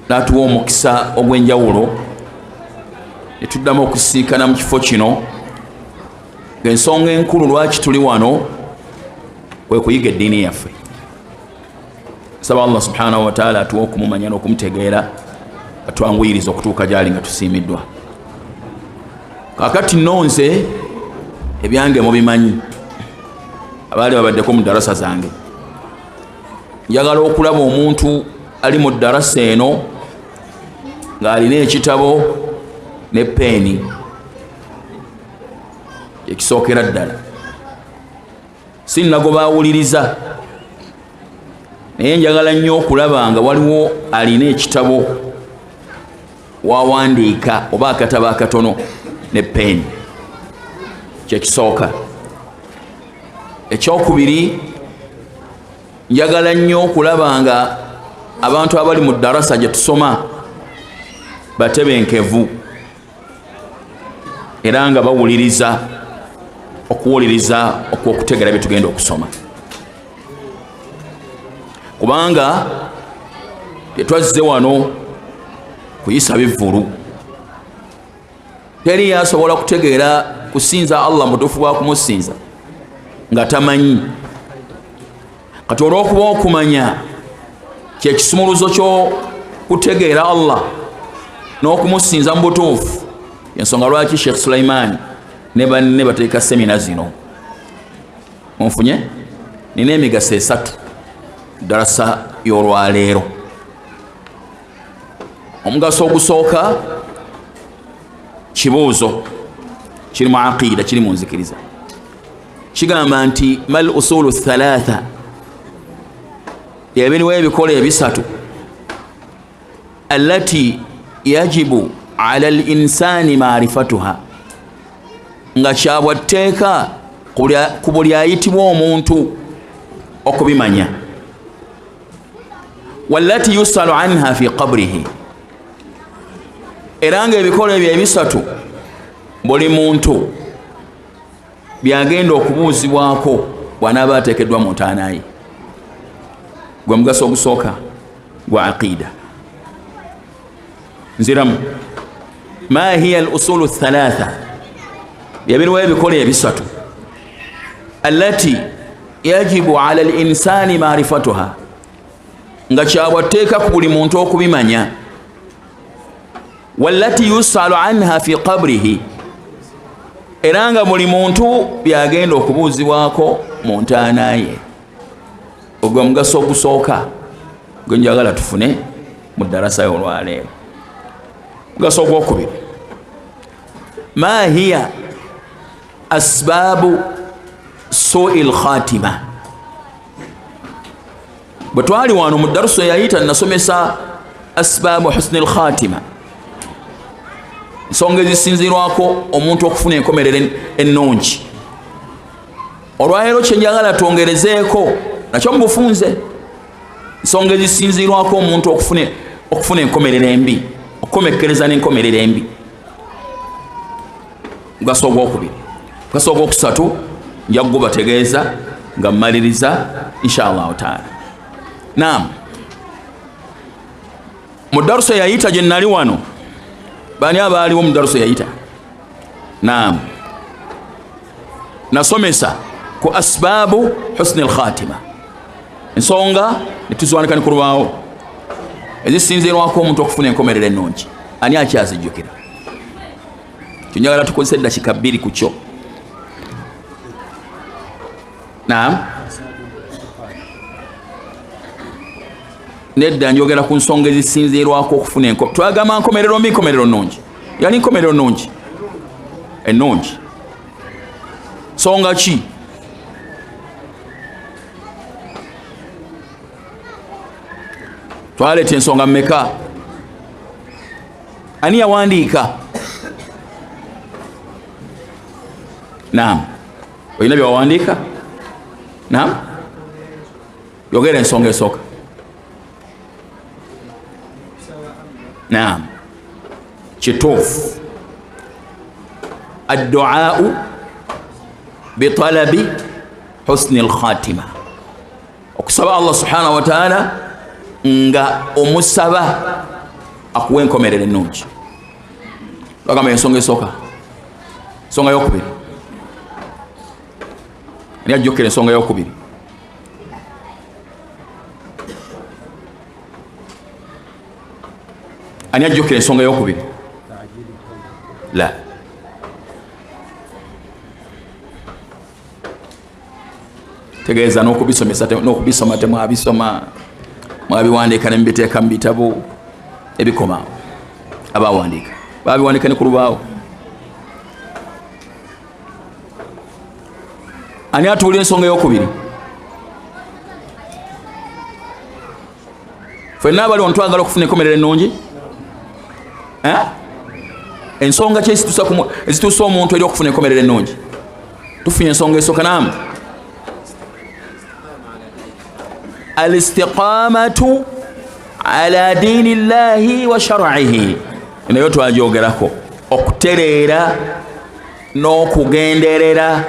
n'atuwa omukisa ogw'enjawulo ne tuddamu okusinkana mu kifo kino ng'ensonga enkulu lwaki tuli wano kwe kuyiga eddiini yaffe. Saba Allah subhanahu wa ta'ala atuwa okumumanya n'okumutegeera atwanguyiriza okutuuka gyali nga tusiimiddwa. Kaakati nonze ebyange mubimanyi abaali babaddeko mu darasa zange. Njagala okulaba omuntu ali mu darasa eno ng'alina ekitabo ne peeni ekisookera ddala. Sinnago baawuliriza naye njagala nnyo okulaba nga waliwo alina ekitabo wawandiika oba akatabo akatono ne peeni. Kyekisooka. Ekyokubiri, njagala nnyo okulaba nga abantu abali mu darasa gye tusoma batebenkevu era nga bawuliriza okuwuliriza okwokutegera bye tugenda okusoma, kubanga tetwazze wano kuyisa bivvulu. Teri yasobola kutegeera kusinza Allah mutuufu bwa kumusinza nga tamanyi. Kati olw'okuba okumanya kyekisumuluzo ky'okutegeera Allah n'okumusinza mu butuufu, ensonga lwaki Sheikh Sulaiman ne banne bateeka semina zino. Onfunye nina emigaso esatu darasa y'olwaleero. Omugaso ogusooka kibuuzo kiri mu aqida, kiri mu nzikiriza. Kigamba nti mal usulu thalatha, ebiriwo ebikola ebisatu allati yajibu ala al-insani maarifatuha, nga kyabwatteeka ku buli ayitibwa omuntu okubimanya. Wallati yusalu anha fi qabrihi, era nga ebikola ebyo ebisatu buli muntu byagenda okubuuzibwako bw'anaaba ateekeddwa mu ntaana ye. Gwe mugaso ogusooka gwa aqida. Nziramu ma hiya al-usulu thalatha, byabiriwo ebikola ebisatu allati yajibu ala al-insani maarifatuha, nga kyabwatteeka ku buli muntu okubimanya. Wallati yusalu anha fi qabrihi, era nga buli muntu byagenda okubuuzibwako mu ntaana ye. Ogwo mugaso ogusooka gwe njagala tufune mu darasa y'olwaleero. Mugaso ogwokubiri, ma hiya asbaabu su'il khatima. Bwe twali wano mu daruso yayita nasomesa asbaabu husnil khatima, ensonga ezisinzirwako omuntu okufuna enkomerero ennungi. Olwaleero kye njagala twongerezeeko nakyo mubufunze, ensonga ezisinzirwako omuntu okufuna enkomerero embi, okukomekkereza n'enkomerero embi. Mugaso ogwokubiri. Mugaso ogwokusatu nja kugubategeeza nga mmaliriza inshallah taala. Naam, mu daruso yayita gye nnali wano, bani abaaliwo mu daruso yayita? Naam, nasomesa ku asbaabu husni al-khatima, ensonga netuzwanika ne ku lubaawo ezisinzirwako omuntu okufuna enkomerero ennungi. Ani akyazijjukira? Kinjagala tukozesa eddakiika 2 ku kyo. Naam, nedda njogera ku nsonga ezisinzirwako okufuna enkomerero. Twagamba nkomerero mbi, nkomerero nnungi. Yani nkomerero nnungi ennungi nsonga ki? Twaleeta ensonga mmeka? Ani yawandiika? Naam, olina byawandiika? Naam, yogera ensonga esooka. Naam, kituufu. Adduaau bitalabi husni al-khatima, okusaba Allah subhanahu wa ta'ala nga omusaba akuwa enkomerero ennungi. Bagamba ensonga esooka, ensonga y'okubiri. Ani ajjukira ensonga y'okubiri? Ani ajjukira ensonga y'okubiri? La. Tegeeza n'okubisomesa n'okubisoma temwabisoma, mwabiwandiika ne mubiteeka mu bitabo ebikomaawo. Abaawandiika baabiwandiika ne ku lubaawo. Ani atuwulira ensonga y'okubiri? Ffenna abali wano twagala okufuna enkomerero ennungi. Ensonga ki ezituusa omuntu eri okufuna enkomerero ennungi? Tufunye ensonga esooka naamu. Al-istiqamatu ala dini llahi wa shar'ihi. Nayo twajogerako okutereera n'okugenderera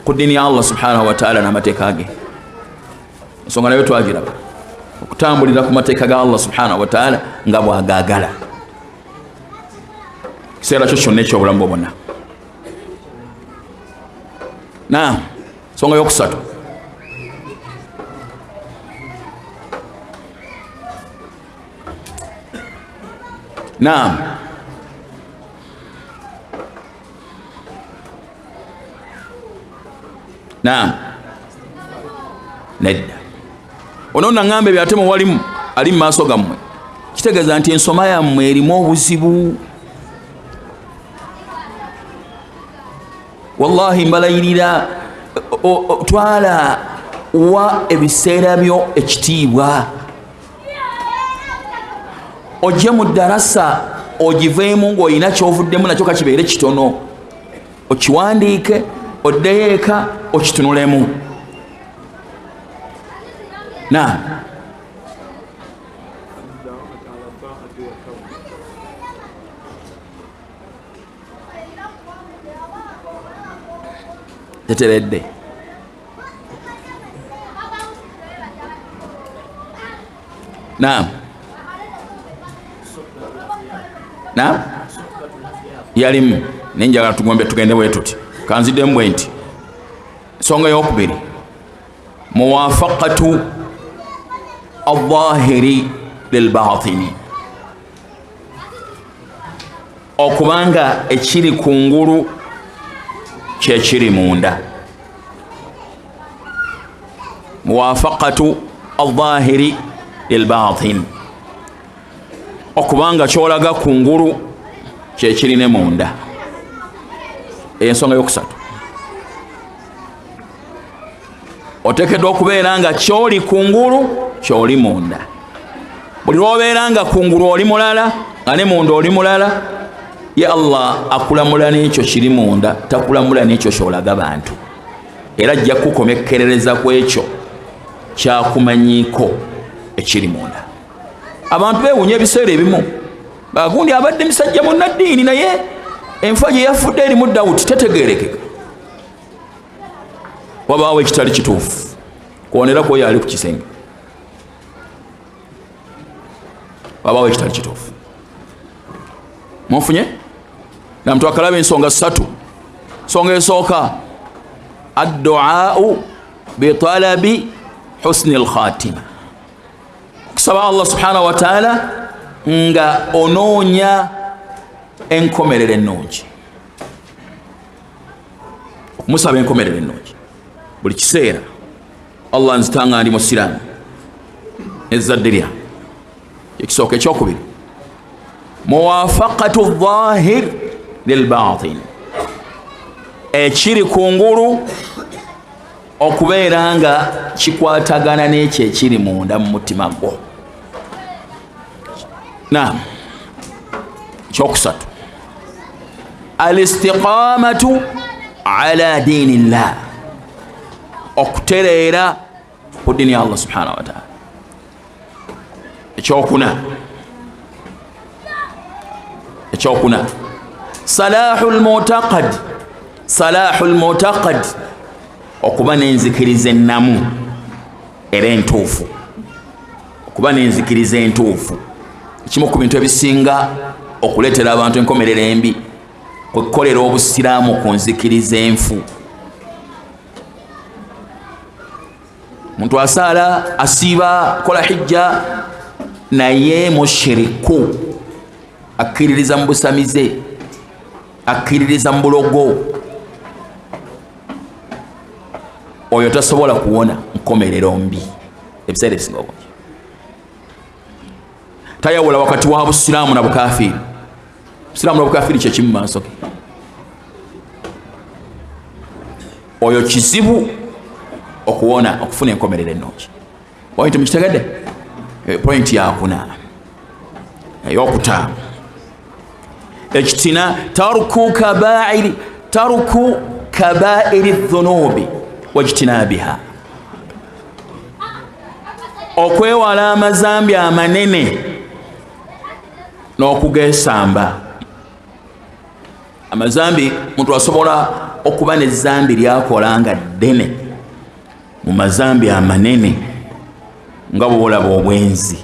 ku dini ya Allah subhanahu wa ta'ala n'amateeka ge. Ensonga nayo twagiraba okutambulira ku mateeka ga Allah subhanahu wa ta'ala nga bw'agaagala. Kiseera kyo kyonna eky'obulamu bwonna. Naam, ensonga y'okusatu. Naam. Naam. Nedda. Onoona ng'ambe byate muwalimu ali mu maaso gammwe. Kitegeeza nti ensoma yammwe erimu obuzibu. Wallahi mbalayirira twala wa ebiseera byo ekitiibwa. Ojje mu ddarasa ogiveemu ng'olina ky'ovuddemu nakyo kakibeere kitono, okiwandiike, oddeyo eka okitunulemu. Naam. Teteredde. Naam. Naam. Yalimu nenjagala tugombe tugende bwe tuti. Kanziddemu bwe nti ensonga y'okubiri, muwafaqatu al-zahiri lil-batini. Okubanga ekiri kungulu kyekiri munda. Muwafaqatu al-zahiri lil-batini. Okubanga kyolaga kungulu kyekiri ne munda. Ensonga y'okusatu, oteekeddwa okubeera nga kyoli kungulu kyoli munda. Buli lw'obeera nga kungulu oli mulala nga ne munda oli mulala, ye Allah akulamula n'ekyo kiri munda, takulamula n'ekyo kyolaga bantu. Era ajja kukomekkerereza ku ekyo kyakumanyiiko ekiri munda. Abantu beewuunya ebiseera ebimu, bagundi abadde musajja munnaddiini naye enfa gye yafudde erimu dawuti tetegeerekeka. Wabaawo ekitali kituufu, kuwonerako oyo ali ku kisenge. Wabaawo ekitali kituufu. Munfunye? Namu twakalaba ensonga ssatu. Ensonga esooka, addu'aau bitalabi husni al-khatima. Kusaba Allah subhanahu wa ta'ala nga onoonya enkomerero ennungi. Musaba enkomerero ennungi buli kiseera. Allah nzitanga ndi musiraamu ezzadde lyange. Ekisooka ekyokubiri, muwafaqatu adh-dhahir lil-batin. Ekiri kungulu okubeera nga kikwatagana n'ekyo ekiri munda mu mutima gwo. Naam. Ekyokusatu, al-istiqamatu ala dinillah. Okutereera ku dini ya Allah subhanahu wa ta'ala. Ekyokuna, salahul mu'taqad. Salahul mu'taqad, okuba n'enzikiriza ennamu era entuufu. Okuba n'enzikiriza entuufu. kimu ku bintu ebisinga okuleetera abantu enkomerero embi kwekukolera obusiraamu ku nzikiriza enfu. Muntu asaala asiiba kola hijja naye mushiriku, akkiririza mu busamize, akkiririza mu bulogo, oyo tasobola kuwona nkomerero mbi ebiseera ebisinga obungi. Tayawula wakati wa busiraamu na bukafiri. Busiraamu na bukafiri kye kimu maaso ge. Oyo kizibu okuwona okufuna enkomerero ennungi. Point mukitegedde? Point yakuna eyokutaano ekitina taruku kabairi dhunubi wajtinabiha, okwewala amazambi amanene n'okugesamba. Amazambi muntu asobola okuba n'ezzambi lyakola nga ddene mu mazambi amanene nga bw'olaba obwenzi,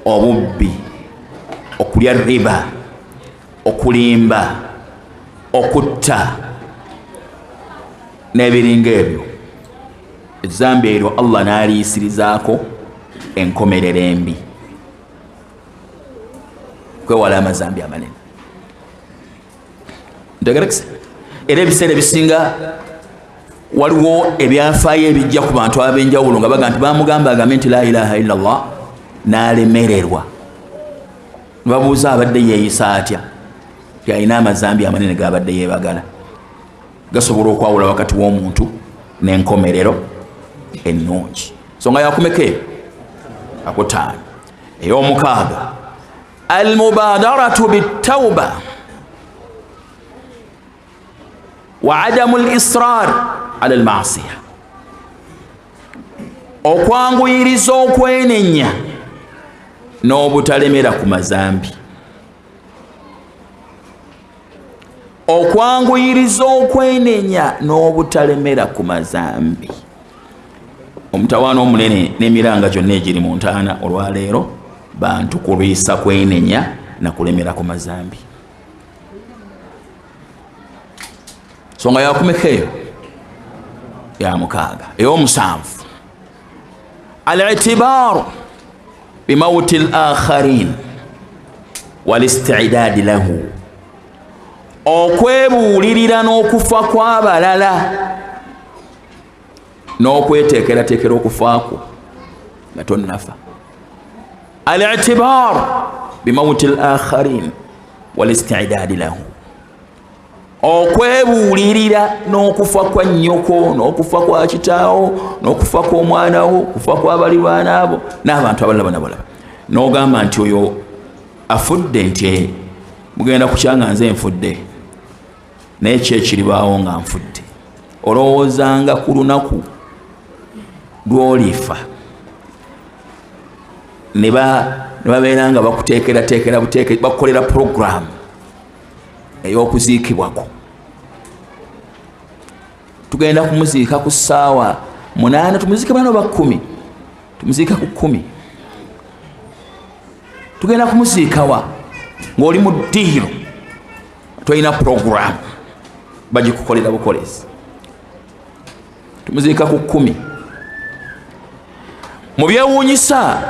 obubbi, okulya riba, okulimba, okutta n'ebiringa ebyo. Ezzambi eryo Allah n'aliyisirizaako enkomerero embi. Kwewala amazambi amanene. Ntegerekese? Era ebiseera ebisinga waliwo ebyafaayo ebijja ku bantu ab'enjawulo nga baga nti bamugamba agambe nti la ilaha illallah n'alemererwa. Babuuza abadde yeeyisa atya, yalina amazambi amanene g'abadde yeebagala. Gasobola okwawula wakati w'omuntu n'enkomerero ennungi. Nsonga yakumeka eyo akutaano. Ey'omukaaga almubadaratu bittawba wa adamu lisrar ala almasiya, okwanguyiriza okwenenya n'obutalemera ku mazambi. Okwanguyiriza okwenenya n'obutalemera ku mazambi. Omutawaana omunene n'emiranga gyonna egiri mu ntaana olwaleero bantu kulwisa kwenenya na kulemera ku mazambi. Songa yakumeka eyo ya mukaaga. Ey'omusanvu al-i'tibaaru bimawti al-akharin wal-isti'daadi lahu, okwebuulirira n'okufa kw'abalala n'okweteekerateekera okufa kwo nga tonnafa. Al-i'tibaaru bimawti al-akharin wal-isti'daadi lahu, okwebuulirira n'okufa kwa nnyoko, n'okufa kwa kitaawo, n'okufa kw'omwana wo, okufa kw'abalirwana abo n'abantu abalala balaba, n'ogamba nti oyo afudde, nti mugenda kukyanga nze nfudde naye kyekiribaawo nga nfudde. Olowoozanga ku lunaku lw'olifa ne babeera nga bakuteekerateekera buteeke, bakukolera puroguramu ey'okuziikibwako. Tugenda kumuziika ku ssaawa 8, tumuziike bano ba 10, tumuziika ku 10. Tugenda kumuziika wa ng'oli mu ddiiro, tolina puroguramu bagikukolera bukolezi. Tumuziika ku 10. Mu byewuunyisa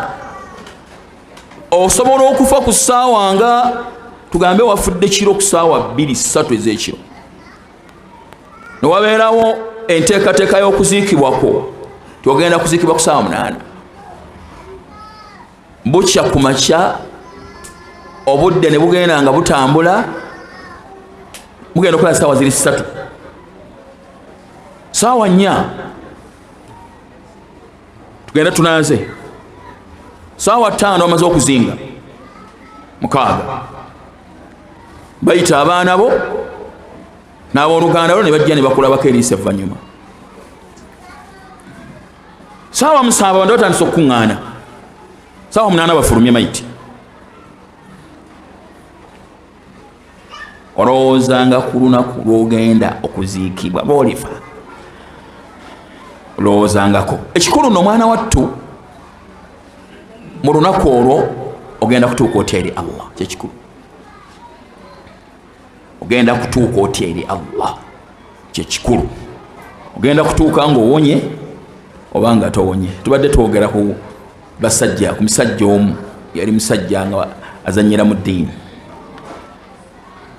osobola okufa ku ssaawa nga tugambe wafudde kiro ku ssaawa 2-3 ez'ekiro, ne wabeerawo enteekateeka y'okuziikibwako tiogenda kuziikibwa ku ssaawa 8. Bukya ku makya obudde ne bugenda nga butambula, mugenda okukola ssaawa 3, ssaawa 4 tugenda tunaaze, ssaawa 5 bamaze okuzinga, 6 bayita abaana bo n'abooluganda lwo ne bajja ne bakulabako eriisa evvannyuma. Ssaawa 7 abantu batandise okukuŋŋaana, ssaawa 8 bafulumye mayiti. Olowoozanga ku lunaku lw'ogenda okuziikibwa bw'olifa, olowoozangako. Ekikulu nno mwana wattu, mu lunaku olwo ogenda kutuuka otya eri Allah kyekikulu ogenda kutuuka otya eri Allah kyekikulu ogenda kutuuka ng'owonye oba nga towonye tubadde twogera ku basajja ku musajja omu yali musajja nga azanyira mu ddiini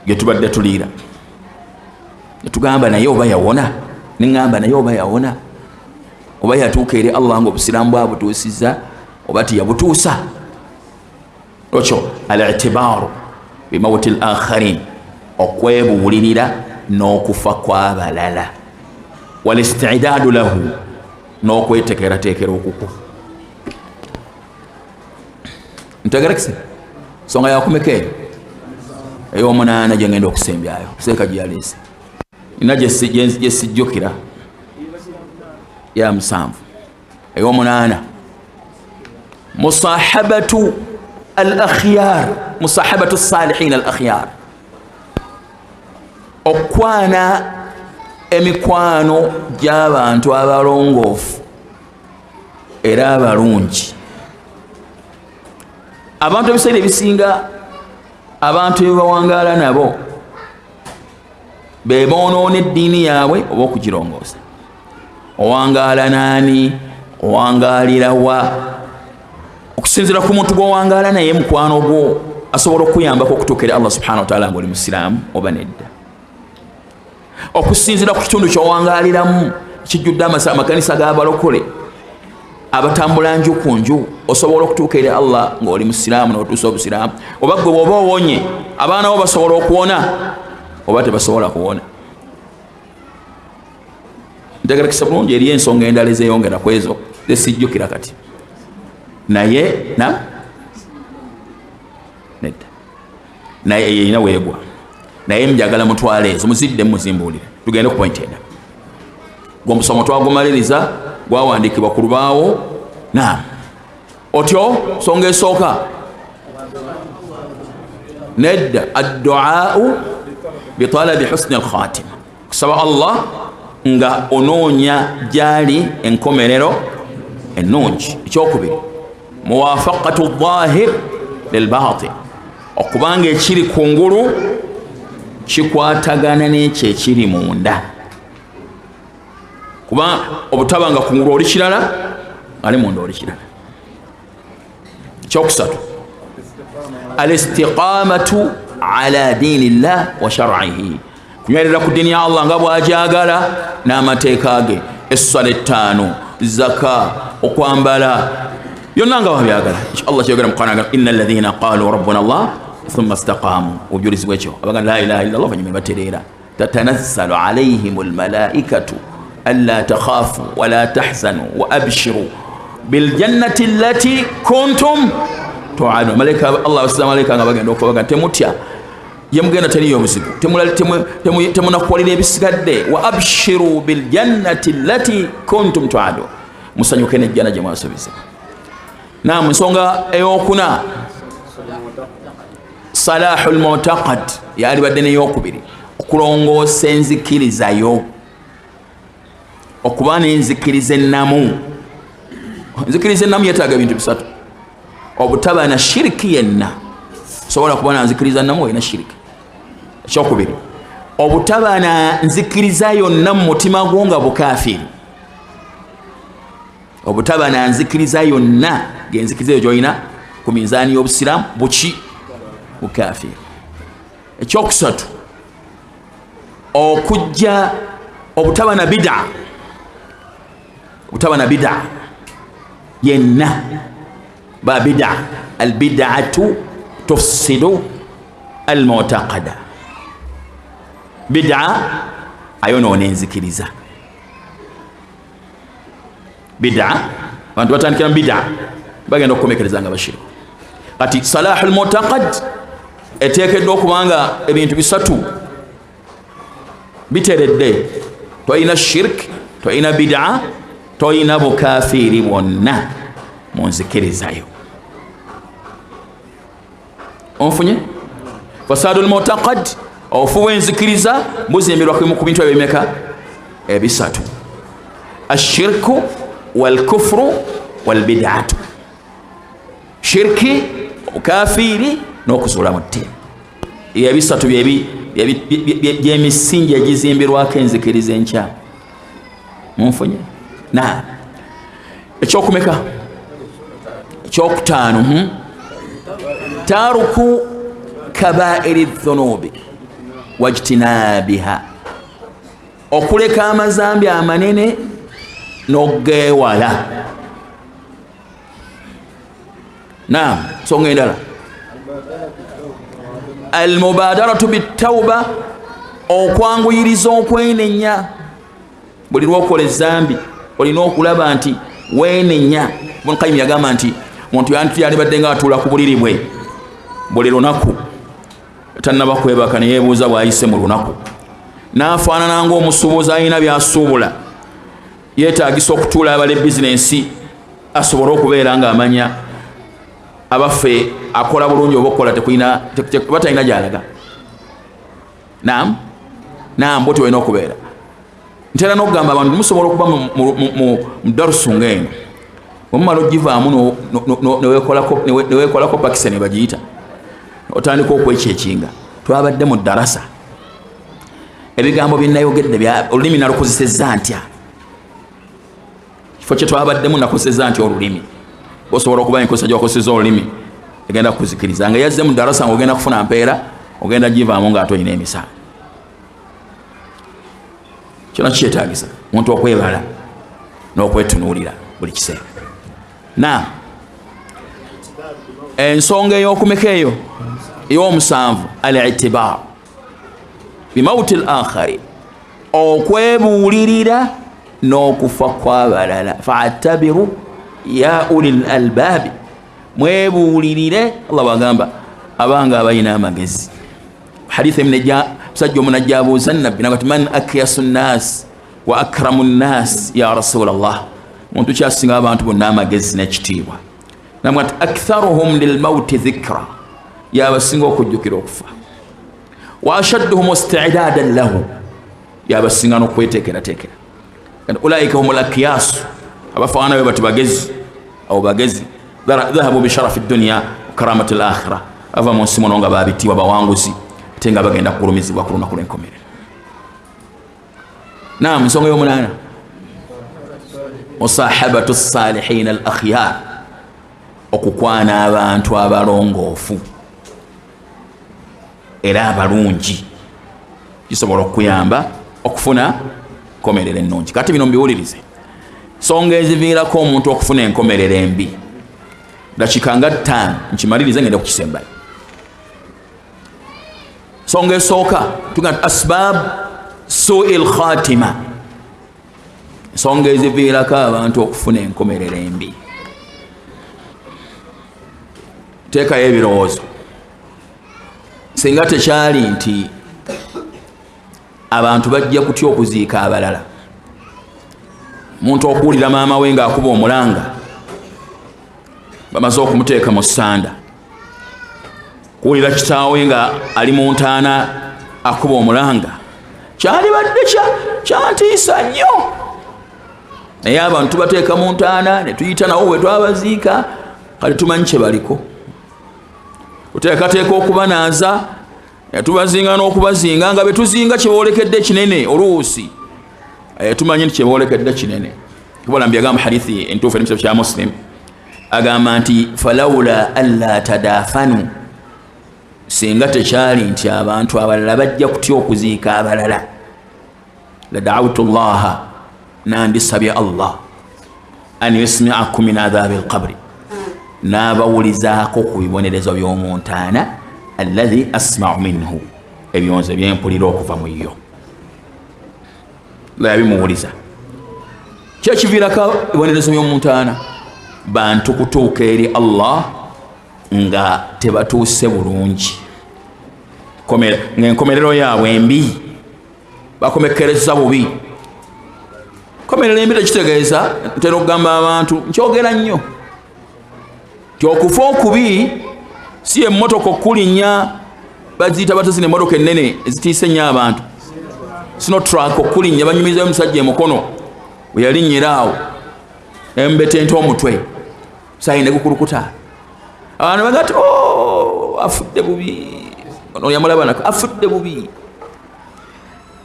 getubadde tuliira netugamba naye oba yawona neŋŋamba naye oba yawona oba yatuuka eri Allah nga obusiraamu bwabutuusizza oba tiyabutuusa okyo al-i'tibaaru bimawti al-akharin okwebuulirira n'okufa kw'abalala wal-isti'daadu lahu n'okweteekerateekera okuku ntegerekise songa yakumeka eyo ey'omunaana gye ngenda okusembyayo seeka gye yaleese nina gye sijjukira ya musanvu ey'omunaana musahabatu al-akhyar musahabatu as-salihin al-akhyar okwana emikwano gy'abantu abalongoofu era abalungi abantu ebiseera ebisinga abantu bebawangaala nabo bebonoona eddiini yaabwe oba okugirongoosa owangaala naani owangaalira wa okusinziira ku muntu gwowangaala naye mukwano gwo asobola okuyambako okutuukira Allah subhanahu wa ta'ala ng'oli musiraamu oba nedda okusinziira ku kitundu kyowangaaliramu kijjudde amakanisa g'abalokole abatambula nju ku nju osobola okutuuka eri Allah ng'oli musiraamu n'otuusa obusiraamu oba gwe bw'oba owonye abaana bo basobola okuwona oba tebasobola kuwona ntegerekesa bulungi eriyo ensonga endala ezeyongera ku ezo zesijjukira kati naye nedda naye yeyina weegwa naye njagala mutwale ezo muzidde muzimbuulire tugende ku point ena gwomusomo twagumaliriza gwawandiikibwa ku lubaawo otyo songa esooka nedda adduaau bitalabi husni alkhatima kusaba Allah nga onoonya gyali enkomerero enunji ekyokubiri muwafaqatu dhahir lilbatil okubanga ekiri kungulu kikwatagana n'ekyo ekiri munda kuba obutabanga kungulu oli kirala ali munda oli kirala ekyokusatu al-istiqamatu ala dinillah wa shar'ihi kunywerera ku ddiini ya Allah nga bw'ajagala n'amateeka ge essala ettaano zaka okwambala byonna nga babyagala Allah kyogera mu Qur'an inna alladhina qalu rabbuna Allah thumma istaqamu obujulizi bwekyo abagamba la ilaha illa Allah banyuma batereera tatanazzalu alayhim almalaikatu alla takhafu wala tahzanu wa abshiru biljannati allati kuntum tu'adun malaika Allah wasallama malaika nga bagenda okubaga temutya yemugenda teriyo obuzibu temunakuwalira ebisigadde wa abshiru biljannati allati kuntum tu'adun musanyuke n'ejjana gye mwasuubiza naam ensonga eyokuna salahul mu'taqad yali badde n'eyokubiri okulongoosa enzikirizayo okuba n'enzikiriza ennamu enzikiriza ennamu yetaaga ebintu bisatu obutaba na shiriki yenna sobola kuba na nzikiriza nnamu olina shiriki ekyokubiri obutaba na nzikiriza yonna mu mutima gwo nga bukafiri obutaba na nzikiriza yonna ng'enzikiriza eyo gy'olina ku minzaani y'obusiraamu buki bukafiri ekyokusatu okujja obutaba na bid'a obutaba na bid'a yenna ba bid'a albid'atu tufsidu almu'taqada bid'a ayonoona enzikiriza bid'a abantu batandikira bid'a bagenda okukomekereza nga bashirika kati salahul mu'taqad eteekeddwa okubanga ebintu bisatu biteredde toyina shirk toyina bid'a toyina bukafiri bwonna munzikirizayo onfunye fasadul mu'taqad ofuwa enzikiriza buzimbirwa ku bintu ebimeka ebisatu ashirku walkufru walbid'atu shirki okafiri n'okuzuula mu ddiini. Ebisatu by'emisingi egizimbirwako enzikiriza enkyamu. Munfunye? Na ekyokumeka ekyokutaano taruku kabairi dhunubi wajtinabiha, okuleka amazambi amanene n'ogeewala. Naam, songa endala almubadaratu bitawba, okwanguyiriza okwenenya. Buli lwokola ezambi olina okulaba nti weenenya. Ibn Qayyim yagamba nti omuntu yandibadde nga atuula ku buliri bwe buli lunaku tannaba kwebaka ne yeebuuza bw'ayise mu lunaku, n'afaanana ng'omusuubuzi alina by'asuubula, yeetaagisa okutuula abala bizinensi asobole okubeera ng'amanya abaffe akola bulungi oba okola batalina gy'alaga. Naam, bwetyo olina okubeera. Ntera n'okugamba abantu musobola okuba mu darusu ng'eno, omumala ogivaamu neweekolako pakisa ne bagiyita, otandika okwekyekinga. Twabadde mu darasa, ebigambo bye nayogedde olulimi nalukozesezza ntya, kifo kye twabaddemu nakozesezza ntya olulimi. Osobola okuba enkozesa gy'okozesezza olulimi egenda kukuzikiriza, nga yazze mu darasa ng'ogenda kufuna mpeera, ogenda givaamu ng'ate olina emisaala. Kyonna kikyetaagisa omuntu okwebala n'okwetunuulira buli kiseera. Ensonga ey'okumeka eyo ey'omusanvu, al-i'tibar bimawuti al-akhari, okwebuulirira n'okufa kw'abalala. Fa'tabiru ya ulil albaabi, mwebuulirire. Allah bagamba abanga abalina amagezi. Hadithi musajja omu najja abuuza Nabbi nagati man akyasu nnaasi wa akramu nnaasi ya Rasulallah, muntu kyasinga abantu bonna amagezi n'ekitiibwa. Namwati aktharuhum lilmauti dhikra, yabasinga okujjukira okufa. Wa ashadduhum isti'dadan lahu, yabasinga n'okweteekerateekera. Ulaika humul akyasu, abafaana be bati bagezi abo bagezi. Dhahabu bisharafi dunya karamati al-akhirah, ava mu nsi muno nga babitiibwa bawanguzi ate nga bagenda kulumizibwa ku lunaku lw'enkomerero. Naam, ensonga y'omunaana, musahabatu salihina al akhyar, okukwana abantu abalongoofu era abalungi, kisobola okuyamba okufuna enkomerero ennungi. Kati bino mbiwulirize, nsonga eziviirako omuntu okufuna enkomerero embi. Dakiika nga 5 nkimalirize ngenda kukisembayo. Nsonga esooka tugamba asbab su'il khatima, ensonga eziviirako abantu okufuna enkomerero embi. Teekayo ebirowoozo. Singa tekyali nti abantu bajja kutya okuziika abalala, omuntu okuwulira maama we ng'akuba omulanga bamaze okumuteeka mu ssanda, kuwulira kitaawe nga ali mu ntaana akuba omulanga, kyalibadde kyantiisa nnyo. Naye abantu tubateeka mu ntaana ne tuyita nawo we twabaziika, kale tumanyi kye baliko. Tuteekateeka okubanaaza, tubazinga n'okubazinga, nga betuzinga kye boolekedde kinene oluusi. Tumanyi nti kye boolekedde kinene. Kibola mbyagamba hadithi entuufu emisabo kya Muslim, agamba nti falawula alla tadafanu, singa tekyali nti abantu abalala bajja kutya okuziika abalala, la da'awtu llaha, nandisabye Allah an yusmi'akum min adhabi alqabri, n'abawulizaako ku bibonerezo by'omu ntaana, alladhi asma'u minhu, ebyonze byempulira okuva mu yo. Yabimuwuliza. Kyekiviirako ebibonerezo by'omu ntaana, bantu kutuuka eri Allah nga tebatuuse bulungi, ng'enkomerero yaabwe embi, bakomekereza bubi. Enkomerero embi tekitegeeza, ntera okugamba abantu, nkyogera nnyo, nti okufa okubi si emmotoka okulinnya, baziyita batazina emmotoka ennene ezitiisa ennyo abantu, sinotrak okulinnya banyumizayo omusajja emukono bwe yalinnyira awo embetente omutwe sayine gukulukuta. Abantu bagati afudde bubi ono yamulabana afudde bubi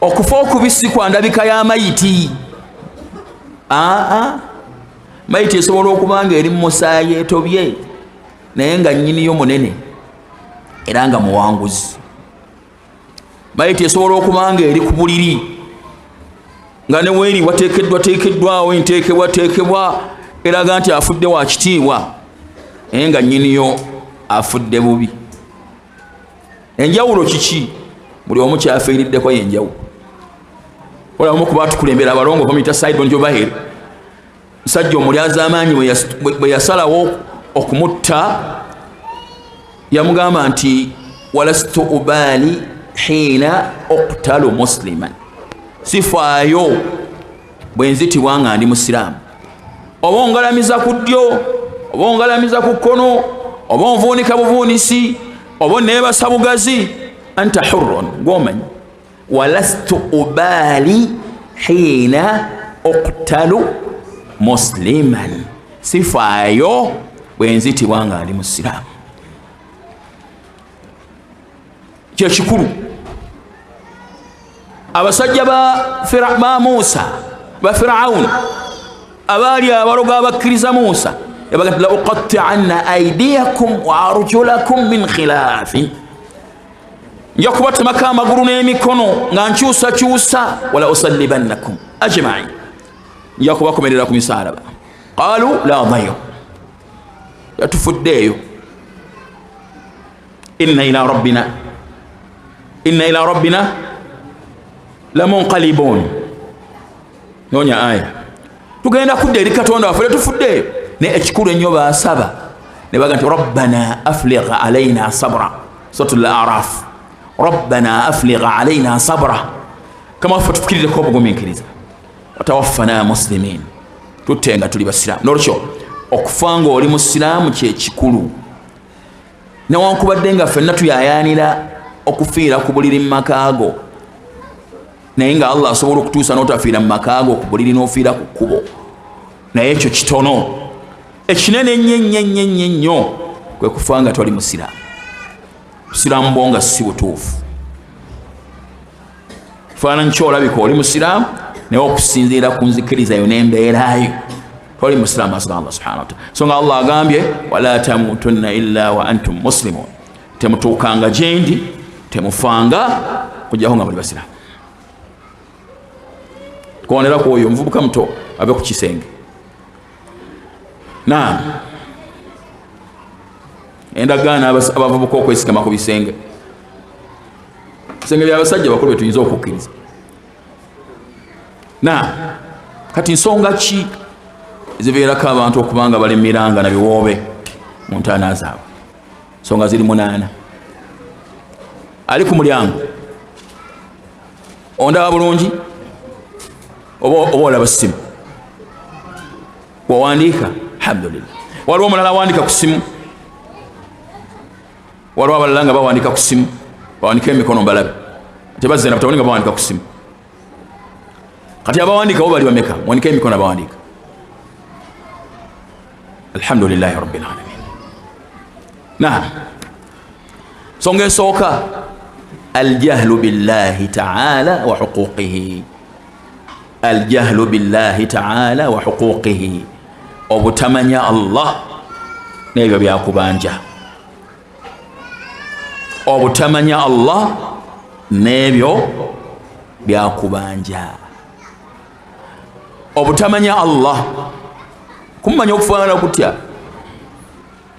okufa okubisi kwa ndabika ya mayiti mayiti esobola okubanga eri musaayi etobye naye nga nnyiniyo munene era nga muwanguzi mayiti esobola okubanga eri ku buliri nga neweeri wateekeddwawo enteekebwa eraga nti afudde wa kitiibwa naye nga nnyiniyo afudde bubi. Enjawulo kiki? Buli omu kyafiiriddeko yenjawulo. Olamu kuba tukulembera abalongo bamuyita Saidon Jobahere, musajja omulyazi amaanyi bwe yasalawo okumutta yamugamba nti walastu ubali hiina uqtalu musliman, sifaayo bwe nzitibwa nga ndi musiraamu, oba ongalamiza ku ddyo oba ongalamiza ku kkono oba onvuunika buvuunisi oba neebasa bugazi, anta hurrun, gwomanyi. Walastu ubali hiina uqtalu musliman, sifaayo bwe nzitibwa nga ndi musiraamu. Kyekikulu abasajja ba Musa ba Firawuni abaali abaloga abakkiriza Musa yabaga la uqatti'anna aydiyakum wa arjulakum min khilaafin, nja kubatemako amagulu n'emikono nga nkyusakyusa, wala usallibannakum ajma'in, nja kubakomerera ku misaalaba. Qaalu la dayr, yatufuddeeyo, inna ila rabbina la munqalibun. Nonya aya, tugenda kudda eri Katonda waffe, tufuddeeyo. Ne ekikulu ennyo baasaba ne baga nti rabbana afligh alaina sabra, suratul A'raf, rabbana afligh alaina sabra, kama waffe tufikirireko obugumiikiriza, watawaffana muslimin, tutte nga tuli basiraamu. Nolwekyo okufa ng'oli musiraamu kyekikulu, newankubadde nga ffenna tuyayaanira okufiira ku buliri mu makaago, naye nga Allah asobola okutuusa n'otafiira mu makaago ku buliri n'ofiira ku kkubo, naye ekyo kitono. Ekinene nnyo kwe kufa nga twali musiraamu. Musiraamu bonga si butuufu, faananyi kyolabika oli musiraamu naye okusinziira ku nzikirizayo n'embeerayo twali musiraamu asala Allah subhanahu wa ta'ala. So nga Allah agambye wala tamutunna illa wa antum muslimun, temutuukanga gyendi temufanga kujjaho nga muli basiraamu. Tukwonera ku oyo omuvubuka muto abe ku kisenge. Naam, endagaana abavubuka okwesigama ku bisenge, bisenge by'abasajja bakulu bye tuyinza okukkiriza. Naam, kati nsonga ki ezibeerako abantu okubanga balemeranga na biwoobe mu ntaana zaabwe? Nsonga ziri 8. Ali ku mulyango ondaba bulungi oba olaba simu wawandiika, alhamdulillah. Waliwo omulala awandika ku simu, waliwo abalala nga bawandika ku simu, bawandika emikono mbalabe, tebazze na bataboni nga bawandika ku simu. Kati abawandika bo bali bameka? Mwandika emikono abawandika. Alhamdulillahi rabbil alamin. Naam, songa esooka aljahlu billahi ta'ala wa huquqihi, aljahlu billahi ta'ala wa huquqihi, obutamanya Allah n'ebyo byakubanja. Obutamanya Allah n'ebyo byakubanja. Obutamanya Allah kumanya okufaanana kutya?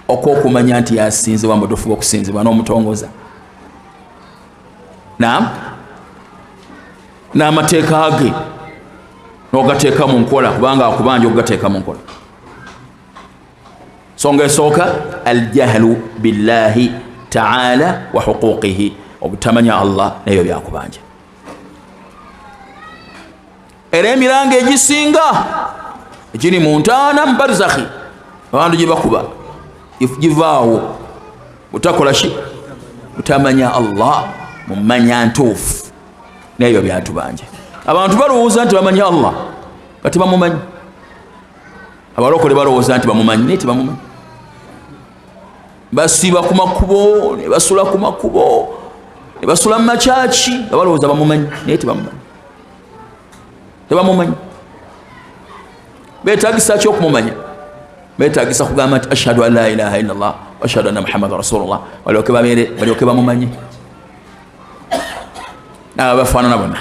Okwokumanya nti yasinzibwa mutuufu okusinzibwa n'omutongoza. Naam, n'amateeka ge n'ogateeka mu nkola, kubanga akubanja okugateeka mu nkola. Songa esooka aljahlu billahi ta'ala wa huquqihi, obutamanya Allah n'ebyo byakubanja. Era emiranga egisinga egiri mu ntaana mu barzakhi abantu gye bakuba givaawo, butakola ki? Butamanya Allah mu mmanya ntuufu n'ebyo byatubanja. Abantu balowooza nti bamanya Allah nga tebamumanyi. Abalokole balowooza nti bamumanyi naye tebamumanyi. basiba ku makubo ne basula ku makubo ne basula mu makyaki nga balowooza bamumanyi naye tebamumanyi beetagisa ki okumumanya beetagisa kugamba nti ashhadu an la ilaha illallah wa ashhadu anna muhammadan rasulullah balyoke bamumanye abo bafaanana bonna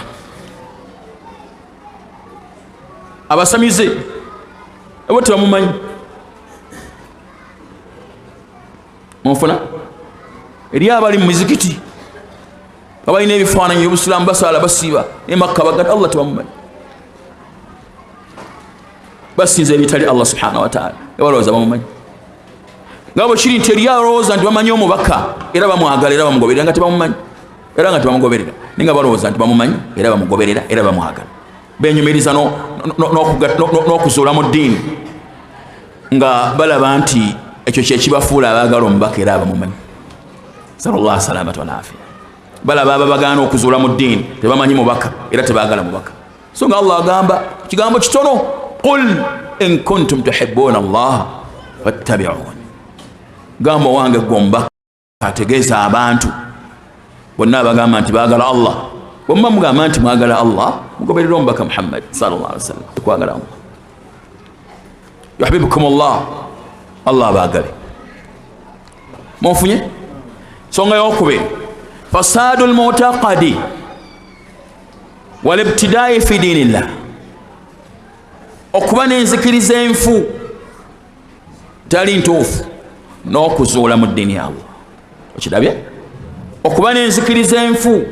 abasamize abo tebamumanyi munfuna eri abali mu mizikiti abalina ebifaananyi by'obusiraamu basala basiiba emakka bagati allah tebamumanyi basinza ebitali allah subhanahu wa ta'ala ebalowooza bamumanyi nga bwe kiri nti eri alowooza nti bamanyi omubaka era bamwagala era bamugoberera nga tebamumanyi era nga tebamugoberera naye nga balowooza nti bamumanyi era bamugoberera era bamwagala benyumiriza n'okuzuula mu ddiini nga balaba nti ekyo kyekibafuula abaagala omubaka era abamumanyi sallallahu salamatu walafia balaba ababagaana okuzuula mu ddiini tebamanyi mubaka era tebaagala mubaka so nga allah agamba kigambo kitono qul in kuntum tuhibbuna allah fattabi'un gamba wange gomba ategeeza abantu bonna abagamba nti baagala allah bomma mugamba nti mwagala allah mugoberera omubaka muhammad sallallahu alaihi wasallam kwagala allah yuhibbukum allah allah abaagale munfunye songa yokubiri fasadu lmutaqadi walibtidai fi dinillah okuba n'enzikiriza enfu tali ntuufu n'okuzuula mu ddiini ya allah okirabye okuba n'enzikiriza enfu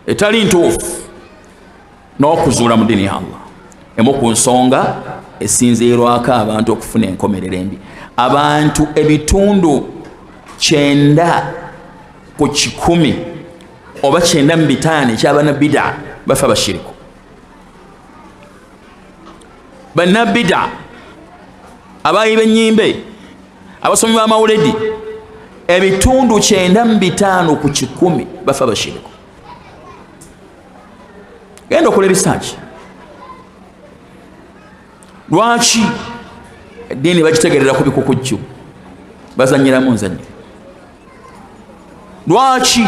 etali ntuufu n'okuzuula mu ddiini ya allah emu ku nsonga esinziirwako abantu okufuna enkomerero embi abantu ebitundu 9 ku 10 oba 9 mu 5 ekyabana bida bafa bashiriku bannabida abayi b'ennyimbe abasomi b'amawuledi ebitundu 9 mu 5 ku 10 bafa bashiriku genda okola ebisaaki lwaki eddiini bagitegerera ku bikukujju bazanyiramu nzanyiro lwaki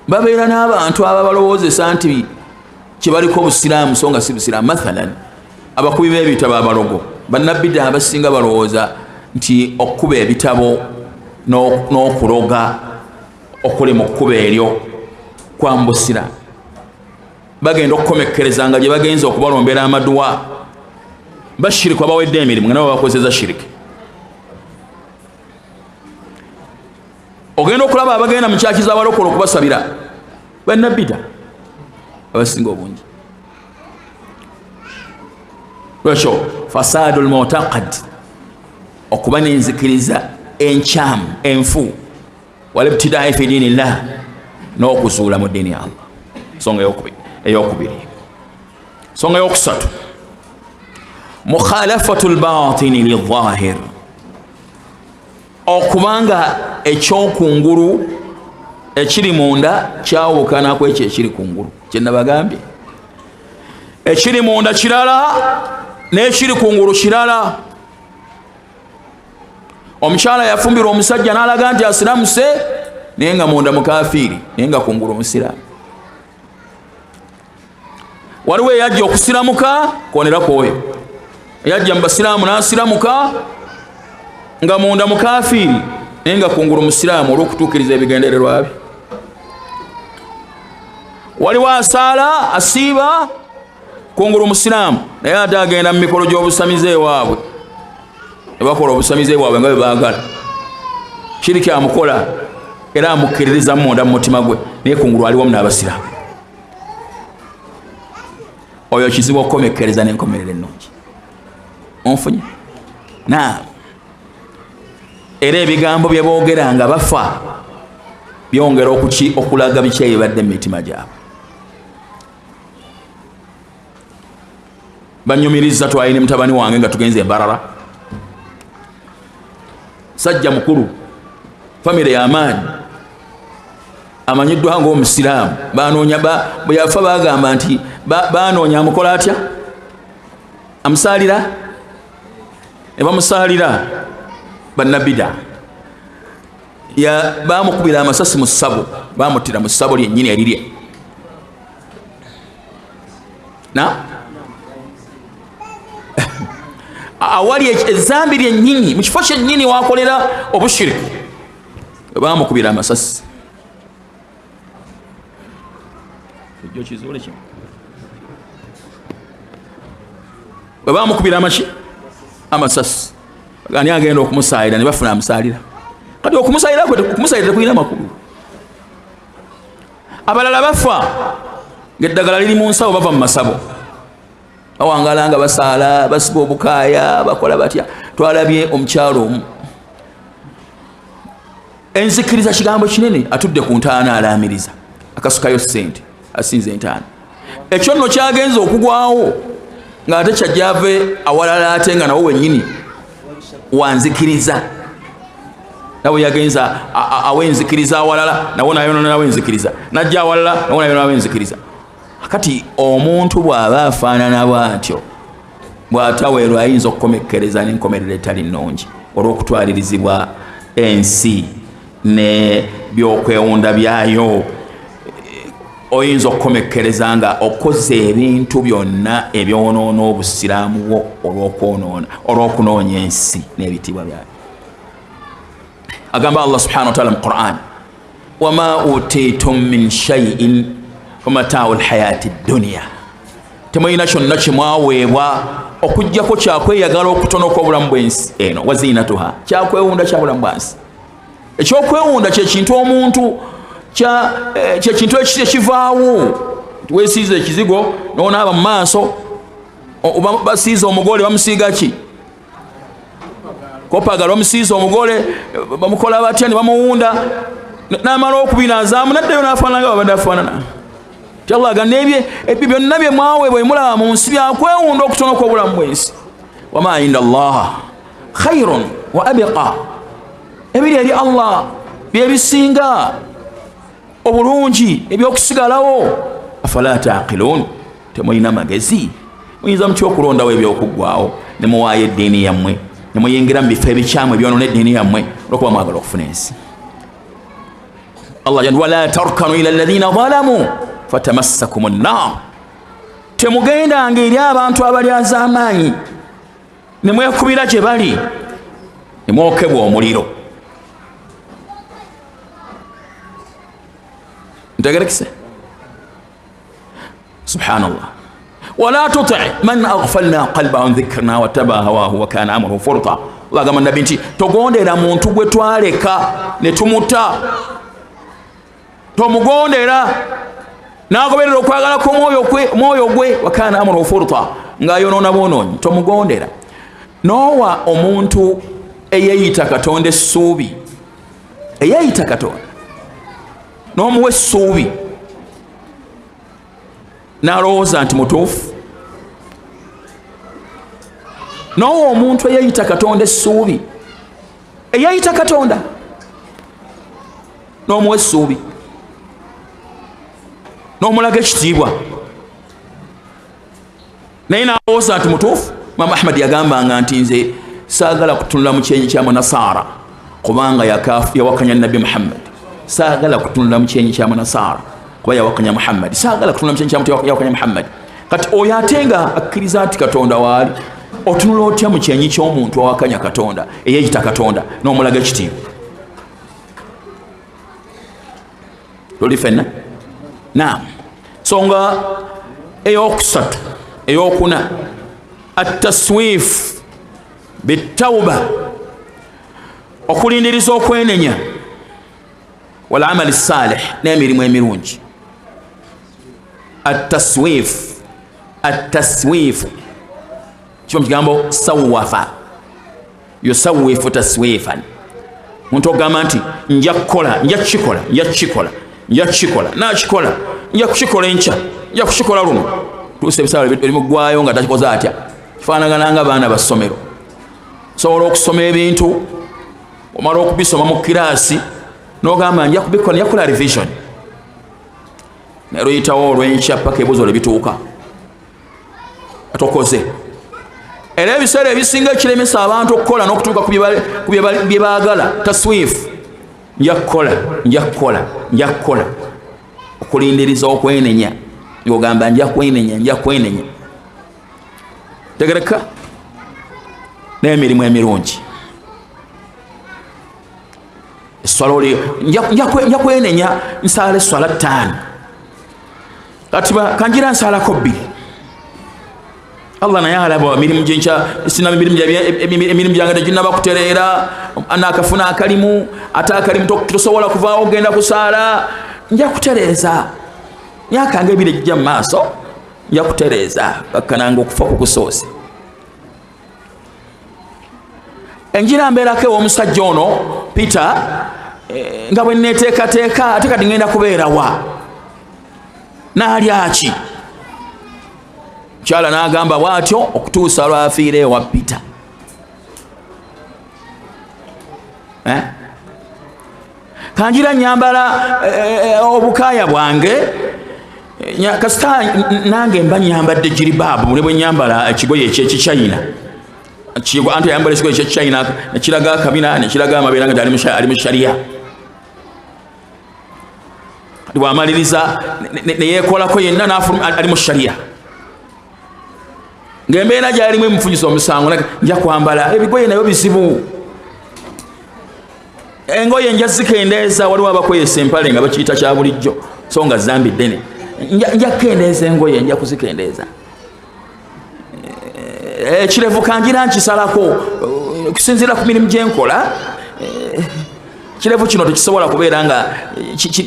babeera n'abantu ababalowoozesa nti kyebaliko obusiraamu so nga si busiraamu mathalan abakubi b'ebitabo abalogo bannabida abasinga balowooza nti okuba ebitabo n'okuloga okuli mu kkuba eryo kwamba busiraamu bagenda okukomekkereza nga gye bagenza okubalombera amaduwa bashiriki abawedde emirimu nga nabo bakozesa shiriki ogenda okulaba abagenda mu kyaki z'abalokole okubasabira bannabida abasinga obungi lwekyo fasadu lmutaqad okuba n'enzikiriza enkyamu enfu walibtidai fi dinillah n'okuzuula mu ddiini ya allah nsonga eyokubiri nsonga yokusatu mukhalafatu lbatini lilzahir okubanga ekyokungulu ekiri munda kyawukanako ekyo ekiri kungulu kyenabagambye ekiri munda kirala n'ekiri kungulu kirala omukyala yafumbirwa omusajja n'alaga nti asiramuse naye nga munda mukafiiri naye nga kungulu musiraamu waliwo eyajja okusiramuka koneraku oyo eyajja mu basiraamu n'asiramuka nga munda mukafiiri naye nga kungulu musiraamu olw'okutuukiriza ebigendererwa bye waliwo asaala asiiba kungulu musiraamu naye ate agenda mu mikolo gy'obusamize waabwe ne bakola obusamize bwabwe nga bwe baagala kiri kyamukola era amukkiririza munda mu mutima gwe naye kungulu aliwomu n'abasiraamu oyo kizibu okukomekkereza n'enkomerero ennungi onfunye era ebigambo bye boogera nga bafa byongera okulaga biki ebibadde mu mitima gyabwe banyumiriza twalina mutabani wange nga tugenze embarara sajja mukulu famire y'amaanyi amanyiddwa ng'omusiraamu banoonya bwe yafa bagamba nti banoonya amukola atya amusaalira ne bamusaalira bannabida ya bamukubira amasasi mu ssabo, bamutira mu ssabo lyennyini erirye. Na awali ezambi lyennyini mu kifo kyennyini wakolera obushiriku, bamukubira amasasi. Bamukubira amasasi, ani agenda okumusaalira ne bafuna amusaalira. Kati okumusaalira tekulina makulu. Abalala bafa ng'eddagala liri mu nsawo, bava mu masabo, bawangala nga basaala, basiba obukaaya, bakola batya. Twalabye omukyalo omu, enzikiriza kigambo kinene, atudde ku ntaana alaamiriza, akasukayo ssente, asinze entaana. Ekyo nno kyagenza okugwawo ng'ate kyajja ave awalala ate nga nawo wennyini wanzikiriza. Nawe yagenza awenzikiriza awalala, nawo nayonona awenzikiriza, najja awalala, nawo nayonona awenzikiriza. Kati omuntu bw'aba afaanana bw'atyo, bw'ataweerwa ayinza okukomekkereza n'enkomerero etali nnungi olw'okutwalirizibwa ensi ne byokwewunda byayo. Oyinza okukomekkereza nga okoze ebintu byonna ebyonoona obusiraamu bwo olw'okunoonya ensi n'ebitiibwa byayo. Agamba Allah subhanahu wa ta'ala mu Qur'an, wama utitum min shay'in famataa'u alhayati dunya, temulina kyonna kye mwaweebwa okuggyako kyakweyagala okutono kw'obulamu bw'ensi eno, wazinatuha, kyakwewunda kya bulamu bwansi. Ekyokwewunda kye kintu omuntu kye kintu ekivaawo, weesiiza ekizigo n'onaaba mu maaso, basiiza omugole bamusiiga ki? Kopagala. Bamusiiza omugole bamukola batya, ne bamuwunda, n'amala okubinazaamu naddayo n'afaanana nga babadde afaanana. Allah agamba ebyo byonna bye mwaweebwa bye mu nsi byakwewunda okutono kw'obulamu bw'ensi. Wama inda Allah khairun wa abqa, ebiri eri Allah bye bisinga obulungi ebyokusigalawo. Afala taqilun, temulina magezi? Muyinza mutya okulondawo ebyokuggwawo ne muwaayo eddiini yammwe, ne muyingira mu bifo ebikyamu ebyonoona eddiini yammwe olwokuba mwagala okufuna ensi? Allah jalla wala tarkanu ila alladhina zalamu fatamassakum an-nar, temugendanga eri abantu abali az'amaanyi ne mwekubira gye bali ne mwokebwa omuliro. Ntegerekise? Subhanallah. Wala tuti man aghfalna qalbahu an dhikrina wattaba hawahu wa kana amruhu furta. Allah agamba nabbi nti togondera muntu gwe twaleka ne tumuta, tomugondera n'agoberera okwagala kw'omwoyo gwe, wa kana amruhu furta, ng'ayonoona bwonoonyi, tomugondera. Noowa omuntu eyeeyita Katonda essuubi, eyeeyita Katonda n'omuwa essuubi, n'alowooza nti mutuufu. Noowa omuntu eyeeyita Katonda essuubi, eyeeyita Katonda n'omuwa essuubi, n'omulaga ekitiibwa, naye n'alowooza nti mutuufu. Mama Ahmad yagambanga nti nze saagala kutunula mu kyenyi kya Munasaara kubanga yawakanya Nabbi Muhammad. Saagala kutunula mu kyenyi kya Munasaara kuba yawakanya Muhammad. Saagala kutunula mu kyenyi kya yawakanya Muhammad. Kati oyo ate nga akkiriza nti Katonda waali, otunula otya mu kyenyi ky'omuntu awakanya Katonda, eyeeyita Katonda n'omulaga ekitiibwa? Tuli fenna? Naam. Songa eyokusatu, eyokuna, at-taswif bit-tawba, okulindiriza okwenenya, wal amali salih, n'emirimu emirungi. At-taswif kiba mu kigambo sawafa, yusawifu taswifan. Muntu ogamba nti nja kukikola, nja kukikola enkya, nja kukikola luno, tuuse ebisaala ebimuggwaayo nga takikoze atya. Kifaanagana nga baana ba ssomero. Osobola okusoma ebintu, omala okubisoma mu kiraasi n'ogamba nja kubikola, nja kukola revision, naye luyitawo olw'enkya paka ebibuuzo lwe bituuka atokoze. Era ebiseera ebisinga ekiremesa abantu okukola n'okutuuka ku bye baagala, taswifu, nja kukola okulindiriza okwenenya ng'ogamba nja kwenenya tegereka n'emirimu emirungi eswala oli nja kwenenya nsala eswala 5 kati kanjira nsalako 2 Allah naye alaba emirimu gyenkya sina emirimu gyange teginnaba kutereera anakafuna akalimu ate akalimu tosobola kuvaawo ogenda kusaala nja kutereeza myaka nga 2 gijja mu maaso nja kutereeza bakkananga okufa kukusoose enjira mbeerako ew'omusajja ono Peter nga bwe neteekateeka ate kati ngenda kubeerawa n'alyaki mukyala n'agamba bw'atyo okutuusa lwafiira ewa Peter kanjira nyambala obukaaya bwange kasita nange mba nyambadde jiribaabu ne bwe nyambala ekigoye ekyekichina anti yambala ekigoye ekyekichina nekiraga akabina nekiraga amabeera nga ali mu sharia bwamaliriza neyeekolako yenna ali mu sharia ng'embeera gyalimu emufunyisa omusango nja kwambala ebigoye nayo bizibu engoye nja zikendeeza waliwo abakweyesa empale nga bakiyita kya bulijjo so nga zambi ddene nja kukendeeza engoye nja kuzikendeeza ekirevu kanjira nkisalako okusinziira ku mirimu gyenkola kirevu kino tekisobola kubeera nga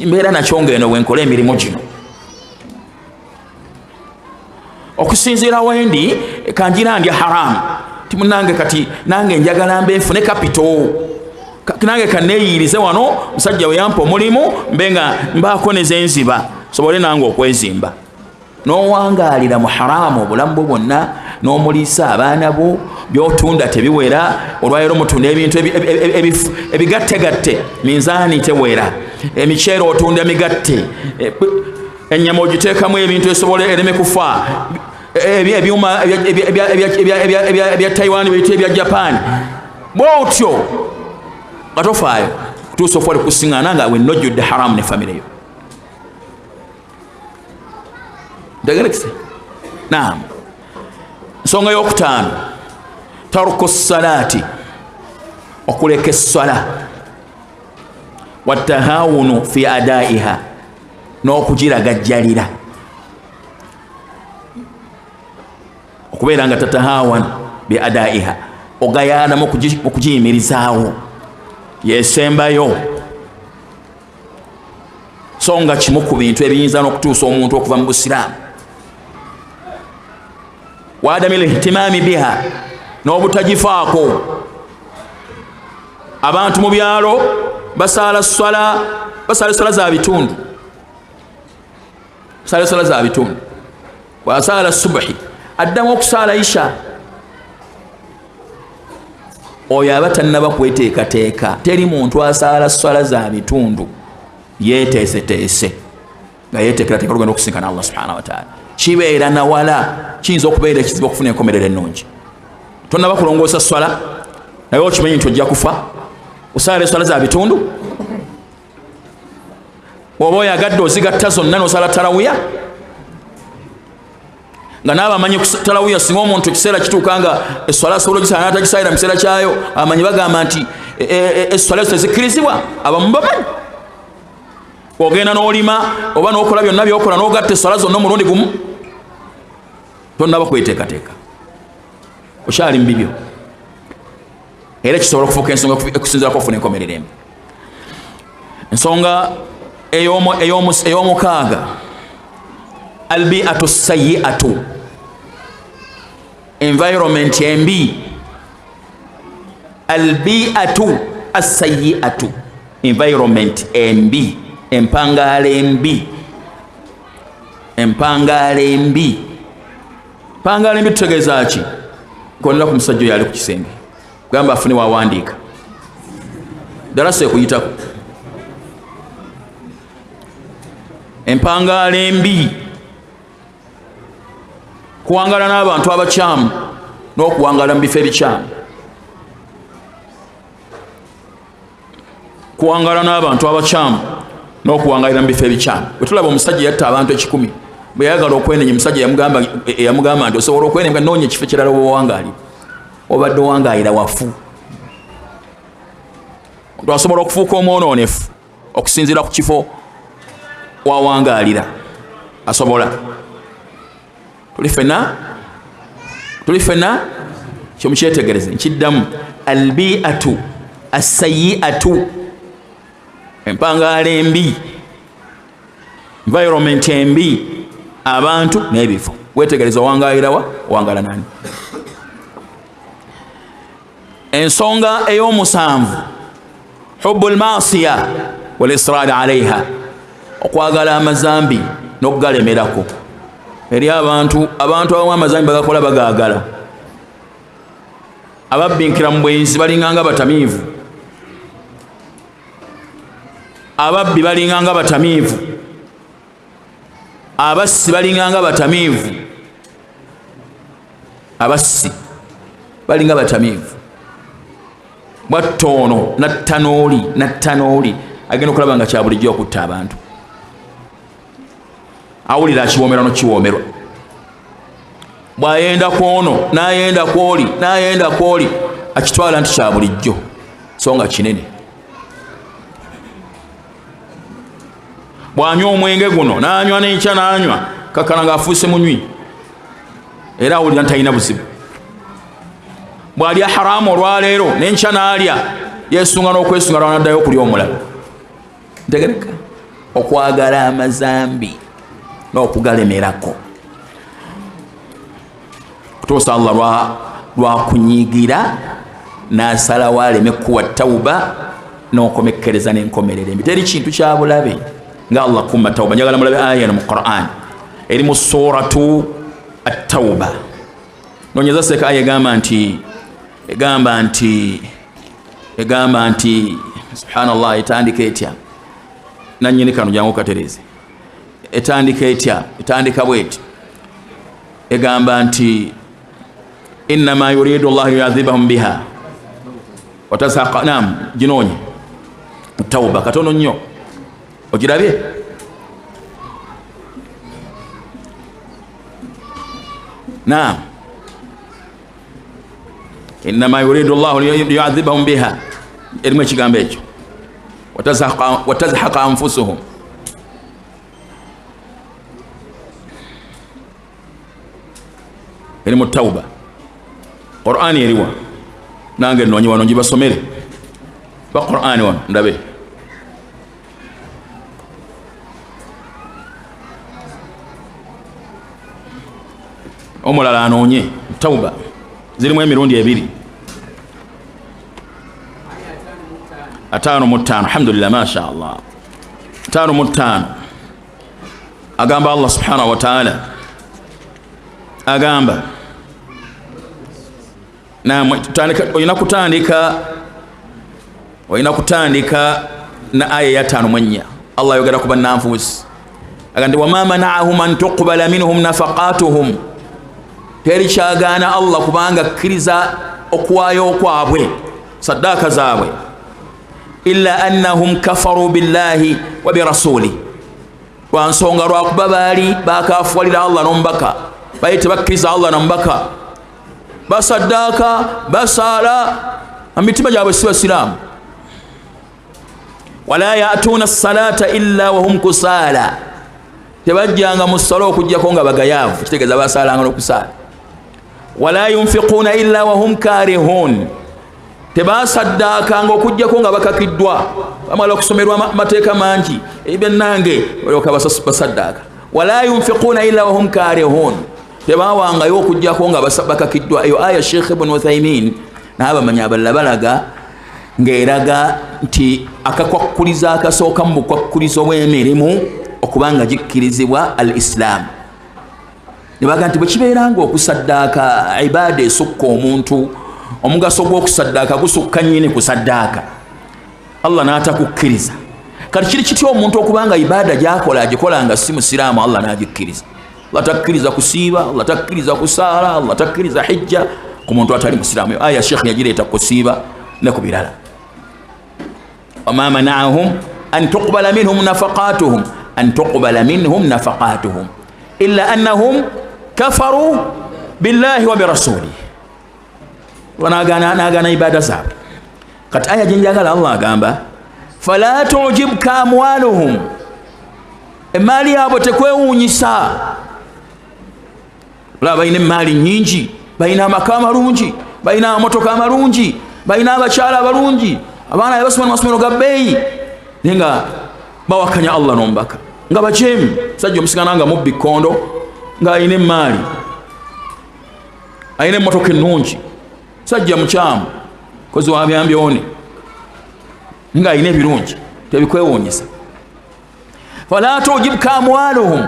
mbeera nakyo ngeno wenkola emirimu gino okusinziira wendi kanjira ndya haramu timunange kati nange njagala mbe nfune kapito nange kaneeyirize wano musajja we yampa omulimu mbe nga mbaako nezenziba sobole nange okwezimba n'owangaalira mu haramu obulamu bwo bwonna n'omuliisa abaana bo byotunda tebiwera olwaleero mutunda ebintu ebigattegatte minzaani tewera emiceere otunda migatte ennyama ogiteekamu ebintu esobole ereme kufa ebyuma ebya Taiwan biyita ebya Japan bwotyo nga tofaayo kutuusa ofa oli kusiŋŋaana nga wenojjudde haramu ne famire yo ntegerekese naam ensonga y'okutaano taruku salaati okuleka essala watahawunu fi adaiha n'okugiragajjalira okubeera nga tatahawan bi adaiha ogayaanamu okugiyimirizaawo yesembayo so nga kimu ku bintu ebiyinza n'okutuusa omuntu okuva mu busiraamu waadami lihtimaami biha n'obutagifaako abantu mu byalo basala swala za bitundu swala za bitundu wasala subuhi addamu okusala isha oyo aba tannaba kweteekateeka teri muntu asala swala za bitundu yeeteeseteese nga yeeteekerateeka olugenda okusinkana Allah subhanahu wa ta'ala kibeera nawala kiyinza okubeera ekizibu okufuna enkomerero ennungi tonnaba kulongoosa swala naye okimanyi nti ojja kufa osala eswala za bitundu oba oyagadde ozigatta zonna n'osala tarawiya nga naaba amanyi tarawiya singa omuntu ekiseera kituuka nga eswala asobola ogisala n'atagisaalira mu kiseera kyayo amanyi bagamba nti eswala ezo tezikkirizibwa abamu bamanyi ogenda n'olima oba n'okola byonna byokola n'ogatta eswala zonna omulundi gumu tonnaba kweteekateeka okyali mu bibyo era kisobola okufuuka ensonga ekusinziirako okufuna enkomerero embi ensonga ey'omukaaga albiatu sayiatu environment embi albiatu asayiatu environment embi empangaala embi tutegeeza ki nkonera ku musajja oyo ali ku kisenge gamba afune wawandiika darasa ekuyitako empangaala embi kuwangala n'abantu abakyamu n'okuwangala mu bifo ebikyamu kuwangala n'abantu abakyamu n'okuwangalira mu bifo ebikyamu. Bwe tulaba omusajja yatta abantu 10 bwe yayagala okwenenya omusajja yamugamba nti osobola okwenenya noonya ekifo kirala obawangalira obadde owangaalira wafu. Omuntu asobola okufuuka omwonoonefu okusinziira ku kifo wawangaalira asobola. Tuli fena kyomukyetegereze nkiddamu albiatu asayiatu, empangaala embi, environment embi, abantu n'ebifo. Wetegereza owangaalirawa owangala nani. Ensonga ey'omusanvu hubbul maasiya wal israari alaiha, okwagala amazambi n'okugalemerako. Eri abantu abamu amazambi bagakola bagaagala. Ababbinkira mu bwenzi balinganga batamiivu, ababbi balinganga batamiivu, abassi balinganga batamiivu, abassi balinga batamiivu. Bwattono nattanooli agenda okulaba nga kya bulijjo okutta abantu. Awulira akiwoomera nokiwoomerwa. Bw'ayenda kwono n'ayenda kwoli akitwala nti kya bulijjo, so nga kinene. Bw'anywa omwenge guno n'anywa n'enkya n'anywa kakkana ng'afuuse munywi, era awulira nti alina buzibu. Bw'alya haramu olwaleero n'enkya n'alya yeesunga n'okwesunga lwa n'addayo okulya omulala. Ntegereka okwagala amazambi n'okugalemerako kutuusa Allah lwakunyiigira n'asalawo aleme kuwa tawuba n'okomekkereza n'enkomerero embi. Teri kintu kya bulabe nga Allah kumma tawuba. Njagala mulabe aya mu Qur'an eri mu suratu at-Tawba. Nonyeza seka aya egamba nti subhanallah, etandika etya nanyini kano jangu katereze. Etandika bweti egamba nti innama yuridu Allah yu'adhibahum biha wa tasaqa. Naam, ginonye Tawba katono nnyo ogirabye. Naam, innama yuridu Allah yu'adhibahum biha, erimu ekigambo ekyo wa tazhaqa anfusuhum. Eri mu Tawba. Qur'ani eriwa nange nonyi wano njibasomere ba Qur'ani wano ndabe. Omulala anonye Tawba zirimu emirundi ebiri. 5 alhamdulillah masha Allah. 5 agamba Allah subhanahu wa ta'ala agamba oyina kutandika na aya ya 5. Allah yogera ku bannanfuusi agamba wama mana'ahum an tuqbala minhum nafaqatuhum, teri kyagaana Allah kubanga kkiriza okuwaayo okwabwe saddaaka zaabwe, illa annahum kafaru billahi wa birasuli, lwansonga lwakuba baali bakafuwalira Allah n'omubaka, baali tebakkiriza Allah n'omubaka, basaddaaka basaala amitima gyabwe si basiraamu. Wala ya'tuuna as-salata illa wa hum kusaala, tebajjanga mu ssala okujjako nga bagayaavu, kitegeeza basaalanga n'okusaala. Wala yunfiquuna illa wa hum kaarihuun, tebasaddaakanga okujjako nga bakakiddwa, bamala okusomerwa amateeka mangi ebyennange balyoka basaddaaka. Wala yunfiquuna illa wa hum kaarihuun, tebawangayo okujjako nga bakakiddwa. Eyo aya Shk Ibn Uthaymin n'abamanyi abalala balaga ng'eraga nti akakwakuliza akasooka mu bukwakulizo bw'emirimu okubanga gikkirizibwa al-Islam. Nebaga nti bwe kibeeranga okusaddaaka ibaada esukka omuntu, omugaso gw'okusaddaaka gusukka nnyini kusaddaaka, Allah n'atakukkiriza. Kati kiri kitya omuntu okubanga ibaada gy'akola agikolanga si musiraamu, Allah n'agikkiriza. Allah takkiriza kusiiba, Allah takkiriza kusaala, Allah takkiriza hijja ku muntu atali musiraamu. Aya Sheikh yagireeta kusiiba ne ku birala. وما منعهم أن تقبل منهم نفقاتهم إلا أنهم كفروا بالله وبرسوله وناغانا عبادة زاب قد آية جنجاغال الله قام فلا تعجبك أموالهم mali yabo tekwewuunyisa. Olaba balina emaali nnyingi, balina amaka amalungi, balina amamotoka amalungi, balina abakyala abalungi, abaana abasoma mu masomero ga bbeeyi, naye nga bawakanya Allah n'omubaka, nga bakyemu. Musajja omusigana nga mubbi kkondo nga alina emaali, alina emmotoka ennungi, musajja mukyamu, kozi wa byambyone, nga alina ebirungi, tebikwewuunyisa. Fala tujibka amwaluhum,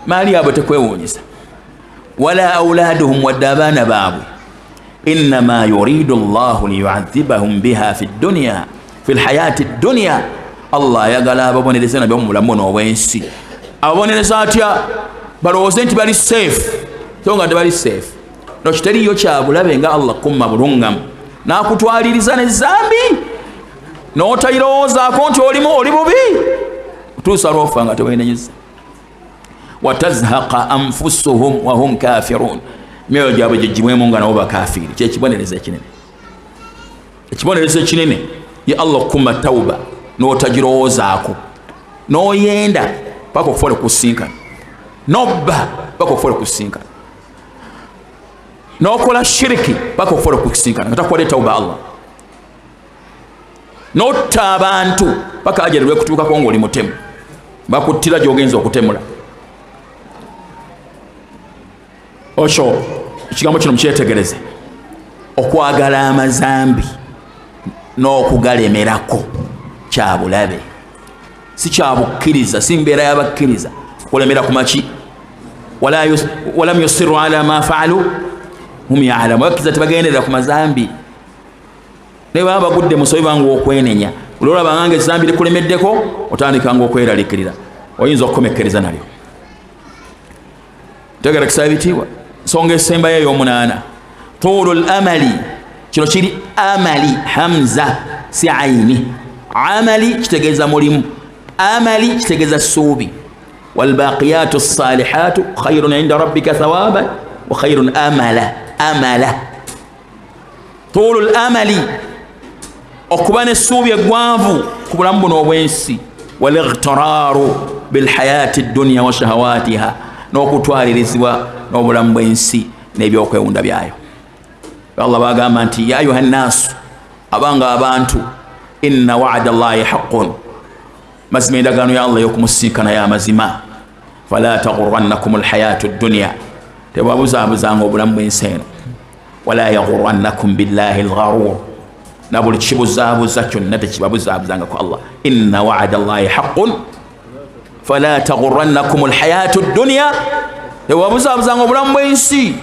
maali yabwe tekwewuunyisa, wala auladuhum, wadde abaana baabwe. Innama yuridu Allahu liyu'adhibahum biha fi dunya, fi lhayati dunya. Allah ayagala ababonereze nabyo mu bulamu n'obwensi. Ababonereza atya? Balowooze nti bali safe, so nga tebali safe. No kiteriyo kyabulabe nga Allah kumma bulungamu n'akutwaliriza n'ezambi n'otayirowoozaako nti oli bubi, tuusa lwofa nga teweenenyeza. Watazhaqa anfusuhum wa hum kafirun, emyoyo gyabwe gigibwemu nga nabo bakafiiri. Kyekibonerezo ekinene, ekibonerezo ekinene ye Allah okukuma tawuba n'otagirowoozaako, n'oyenda paka okufuula kusinkana, n'obba paka okufuula kusinkana, n'okola shiriki paka okufuula kusinkana nga takuwadde tawuba Allah, n'otta abantu paka ajalirwe kutuukako ng'oli mutemu, bakuttira gy'ogenza okutemula. Okyo ekigambo kino mukyetegereze. Okwagala amazambi n'okugalemerako kyabulabe, si kyabukkiriza, si mbeera y'abakkiriza. Kulemera ku maki? Walam yusiru ala ma faalu hum ya'lamu. Abakkiriza tebagenderera ku mazambi, naye baba bagudde musobi bangu okwenenya. Olwolaba nga ezambi likulemeddeko, otandikanga okweralikirira, oyinza okukomekkereza nalyo. Tegera kisaba ebitiibwa. Nsonga esembayo ey'omunaana, tuulul amali. Kino kiri amali, hamza si ayini. Amali kitegeeza mulimu, amali kitegeeza ssuubi. Walbaqiyatu salihatu khayrun inda rabbika thawaban wa khayrun amala. Tuulul amali, okuba n'essuubi eggwanvu ku bulamu buno obwensi. Walightiraaru bilhayati dunya wa shahawatiha, n'okutwalirizibwa n'obulamu bw'ensi n'ebyokwewunda byayo. Allah bagamba nti ya ayuha nnaasu, abanga abantu, inna wa'da Allahi haqqun, mazima endagaano ya Allah y'okumusinkana ya mazima. Fala taghurrannakum alhayatu dunya, tebabuzaabuzanga obulamu bw'ensi eno. Wala yaghurrannakum billahi algharuur, na buli kibuzaabuza kyonna tekibabuzaabuzanga ku Allah. Inna wa'da Allahi haqqun fala taghurrannakum alhayatu dunya, tebabuzaabuzanga obulamu bw'ensi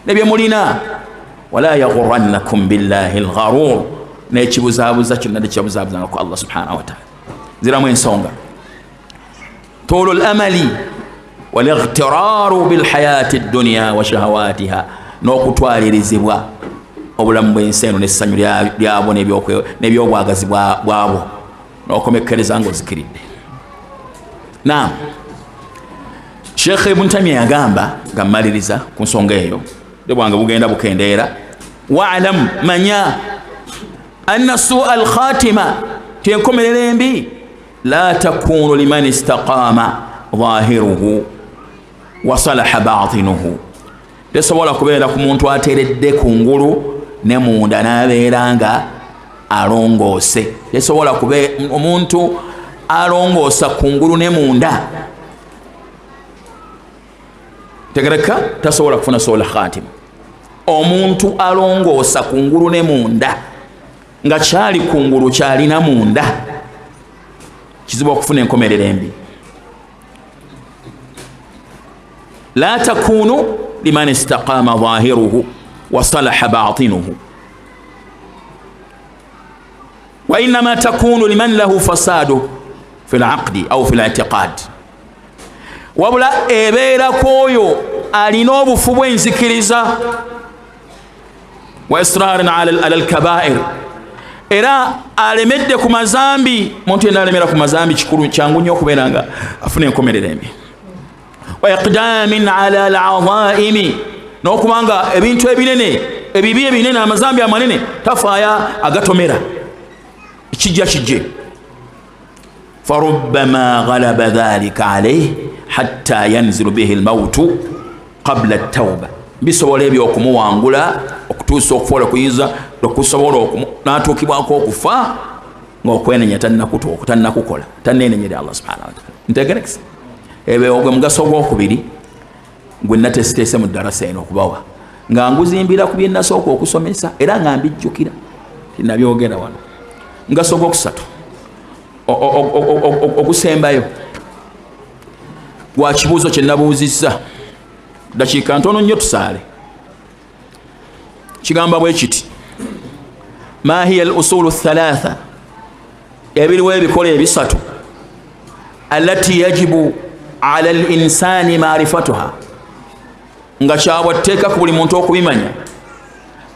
nebye mulina. Wala yaghurrannakum billahi algharuur, n'ekibuzaabuza kyonna tekibabuzaabuzanga ku Allah subhanahu wa ta'ala. Ziramu ensonga. Tuulul amali walightiraaru bilhayati dunya wa shahawatiha, n'okutwalirizibwa obulamu bw'ensi eno n'essanyu lyabwo n'ebyobwagazi bwabwo, n'okomekkereza ng'ozikiridde. Naam, Sheikh Ibn Taymiyyah yagamba nga mmaliriza ku nsonga eyo, bwange bugenda bukendeera. Wa'lam, manya, anna su'a al-khatima, enkomerero embi, la takunu liman istaqama dhahiruhu wa salaha batinuhu, tesobola kubeera ku muntu ateredde kungulu ne munda n'abeera nga alongoose. Tesobola kubeera omuntu alongoosa kungulu ne munda, tegereka, tasobola kufuna su'ul khatima. Omuntu alongoosa kungulu ne munda nga kyali kungulu kyalina munda, kizibu okufuna enkomerero embi. La takunu liman istaqama dhahiruhu wa salaha batinuhu, wa innama takunu liman lahu fasadu fi al-aqdi aw fi al-i'tiqad. Wabula ebeera kwoyo alina obufu bw'enzikiriza, wa israarin ala al-kaba'ir, era alemedde ku mazambi. Muntu yenna alemera ku mazambi kikulu kyangu nnyo okubeera nga afuna enkomerero embi. Wa iqdamin ala al-azaimi, n'okubanga ebintu ebinene ebibi ebinene amazambi amanene tafaaya agatomera kijja kijje. Farubbama ghalaba dhalika alayhi hatta yanzilu bihi al-mautu qabla at-tawba, bisobola ebyo okumuwangula okutuusa okufuula kuyinza okusobola n'atuukibwako okufa ng'okwenenya tannakukola tannenenyera Allah subhanahu wa ta'ala. Ntegerekese ebyo ogwe mugaso gw'okubiri gwe natesiteese mu ddarasa eno okubawa nga nguzimbira ku bye nasooka okusomesa era nga mbijjukira tinabyogera wano. Mugaso gwokusatu okusembayo gwa kibuuzo kye nabuuzizza dakiika ntono nnyo tusaale. Kigamba bwe kiti: ma hiya al-usulu thalatha, ebiriwo ebikola ebisatu, allati yajibu ala al-insani ma'rifatuha, nga kyabwatteeka ku buli muntu okubimanya,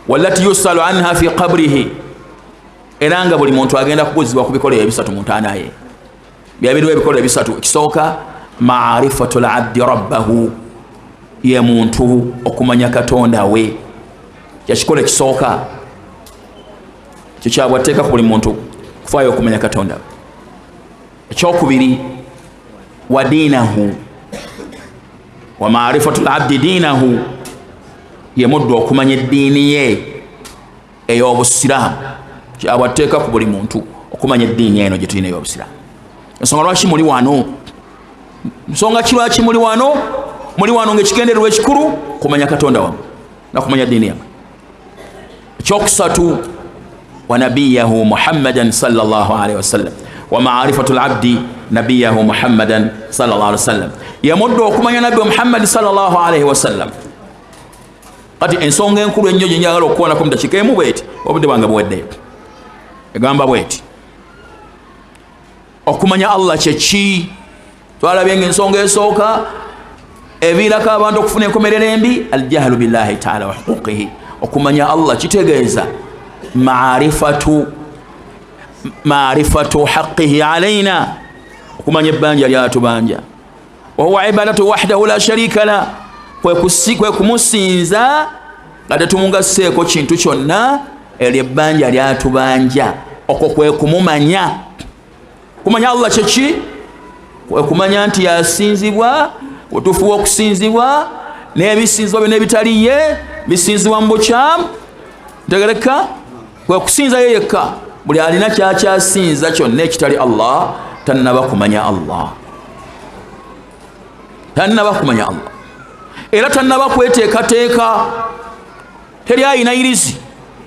wallati yusalu anha fi qabrihi, era nga buli muntu agenda kubuuzibwa ku bikola ebisatu mu ntaana ye. Byabiriwo ebikola ebisatu. Ekisooka ma'rifatu al-abdi rabbahu, ye muntu okumanya Katonda we, kyakikola ekisooka kyo kyabwatteeka ku buli muntu kufaayo okumanya Katonda we. Ekyokubiri wa diinahu, wa ma'rifatu al-abdi diinahu, ye muddu okumanya eddiini ye ey'obusiraamu. Kyabwatteeka ku buli muntu okumanya eddiini eno gye tulina ey'obusiraamu. Ensonga lwaki muli wano, nsonga ki lwaki muli wano? Muli wano ng'ekigendererwa ekikulu kumanya Katonda wammwe na kumanya ddiini yammwe. Ekyokusatu wa nabiyahu Muhammadan sallallahu alaihi wasallam, wa ma'rifatu al-abdi nabiyahu Muhammadan sallallahu alaihi wasallam, ye muddu okumanya nabbi Muhammad sallallahu alaihi wasallam. Kati ensonga enkulu ennyo gye njagala okukoonako mu dakiika emu bweti, obudde bwange buweddeyo, egamba bweti: okumanya Allah kyeki. Twalabye ng'ensonga esooka eviirako abantu okufuna enkomerero embi, aljahlu billahi ta'ala wa huquqihi. Okumanya Allah kitegeeza ma'rifatu haqqihi alaina, okumanya ebbanja lyatubanja. Wa huwa ibadatu wahdahu la sharika la, kwe kumusinza nga tetumugaseeko kintu kyonna, eryo ebbanja lyatubanja. Okwo kwe kumumanya. Kumanya Allah kyeki? Kwe kumanya nti yasinzibwa, utufu w'okusinzibwa, n'ebisinzibwa byonna ebitaliye bisinzibwa mu bukyamu. Ntegereka? Kwe kusinza ye yekka. Buli alina kyakyasinza kyonna ekitali Allah tannaba kumanya Allah, tannaba kumanya Allah, era tannaba kweteekateeka. Teri ayinayirizi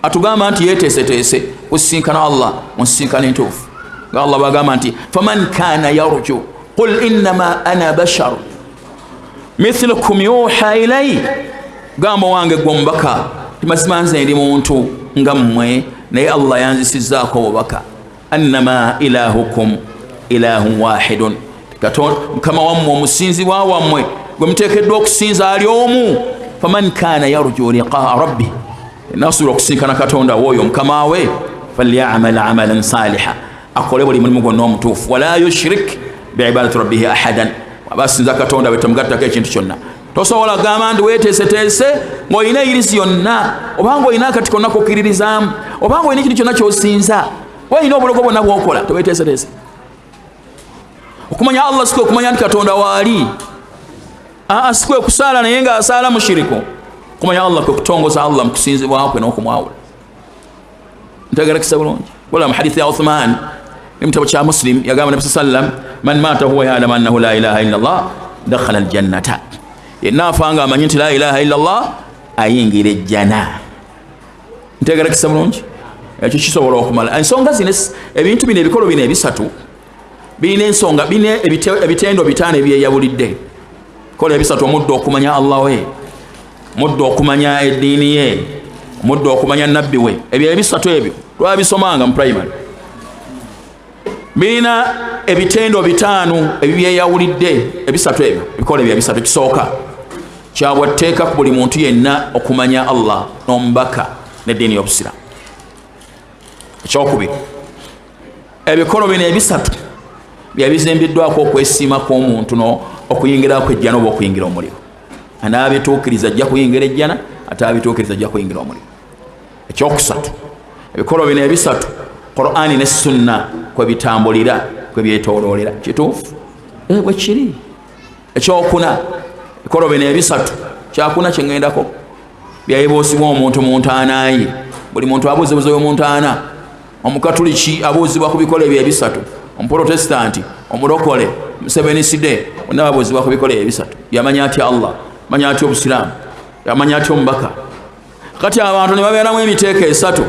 atugamba nti yeeteeseteese kusisinkana Allah mu nsisinkano entuufu. Nga Allah bagamba nti faman kana yarju qul innama ana basharu mithlukum yuha ilay, gamba wange gwe omubaka timazima nze ndi muntu nga mmwe, naye Allah yanzisizzaako obubaka. Annama ilahukum ilahun wahidun, mukama wammwe omusinzibwa wammwe gwe muteekeddwa okusinza ali omu. Faman kana yarju liqaa rabbi, nasuubira okusinkana Katonda w'oyo mukama we, falyamal amalan saliha, akole buli mulimu gwonna omutuufu. Wala yushrik biibadati rabbihi ahadan, abasinza Katonda we tamugattako ekintu kyonna. Tosobola gamba ndi weeteeseteese ng'olina eyirizi yonna, obanga olina akati konna kokkiririzaamu, obanga olina ekintu kyonna ky'osinza, olina obulogo bwonna bw'okola, teweeteeseteese. Okumanya Allah sikwe okumanya nti Katonda waali, sikwe kusaala naye ng'asaala mushiriku. Okumanya Allah kwe kutongoza Allah mu kusinzibwa kwe n'okumwawula. Ntegerekesa bulungi. Wala mu hadithi ya Uthman emutabo kya Muslim yagamba Nabi sallam, man mata huwa ya'lamu annahu la ilaha illa Allah dakhala aljannata, yenna afanga amanyi nti la ilaha illa Allah ayingira ejjana. Ntegerekesa bulungi. Ekyo kisobola okumala ensonga zino, ebintu bino ebikolo bino ebisatu birina ensonga, birina ebitendo bitaano ebyeyabulidde. Kola ebisatu: omuddu okumanya Allah we, omuddu okumanya eddiini ye, omuddu okumanya nabbi we. Ebyo ebisatu ebyo twabisomanga mu primary. Birina ebitendo bitaano ebyeyawulidde. Ebisatu ebyo bikola ebyo ebisatu. Kisooka kyabwatteeka ku buli muntu yenna okumanya Allah n'omubaka n'eddiini y'obusiraamu. ekyokubiri ebikolo bino ebisatu byabizimbiddwako okwesiima kw'omuntu okuyingira kw'ejjana oba okuyingira omuliro anaabituukiriza ajja kuyingira ejjana ate abituukiriza ajja kuyingira omuliro ekyokusatu ebikolo bino ebisatu Qur'ani ne sunna kwe bitambulira kwe byetooloolera kituufu bwe kiri ekyokuna ebikolo bino ebisatu kyakuna kyeŋŋendako byayibuusibwa omuntu mu ntaana ye buli muntu abuuzibuzibwa mu ntaana omukatuliki abuuzibwa ku bikolo ebyo ebisatu omuprotestanti omulokole omusebeniside bonna babuuzibwa ku bikolo ebyo ebisatu yamanya atya Allah manya atya obusiraamu yamanya atya omubaka kati abantu ne babeeramu emiteeko esatu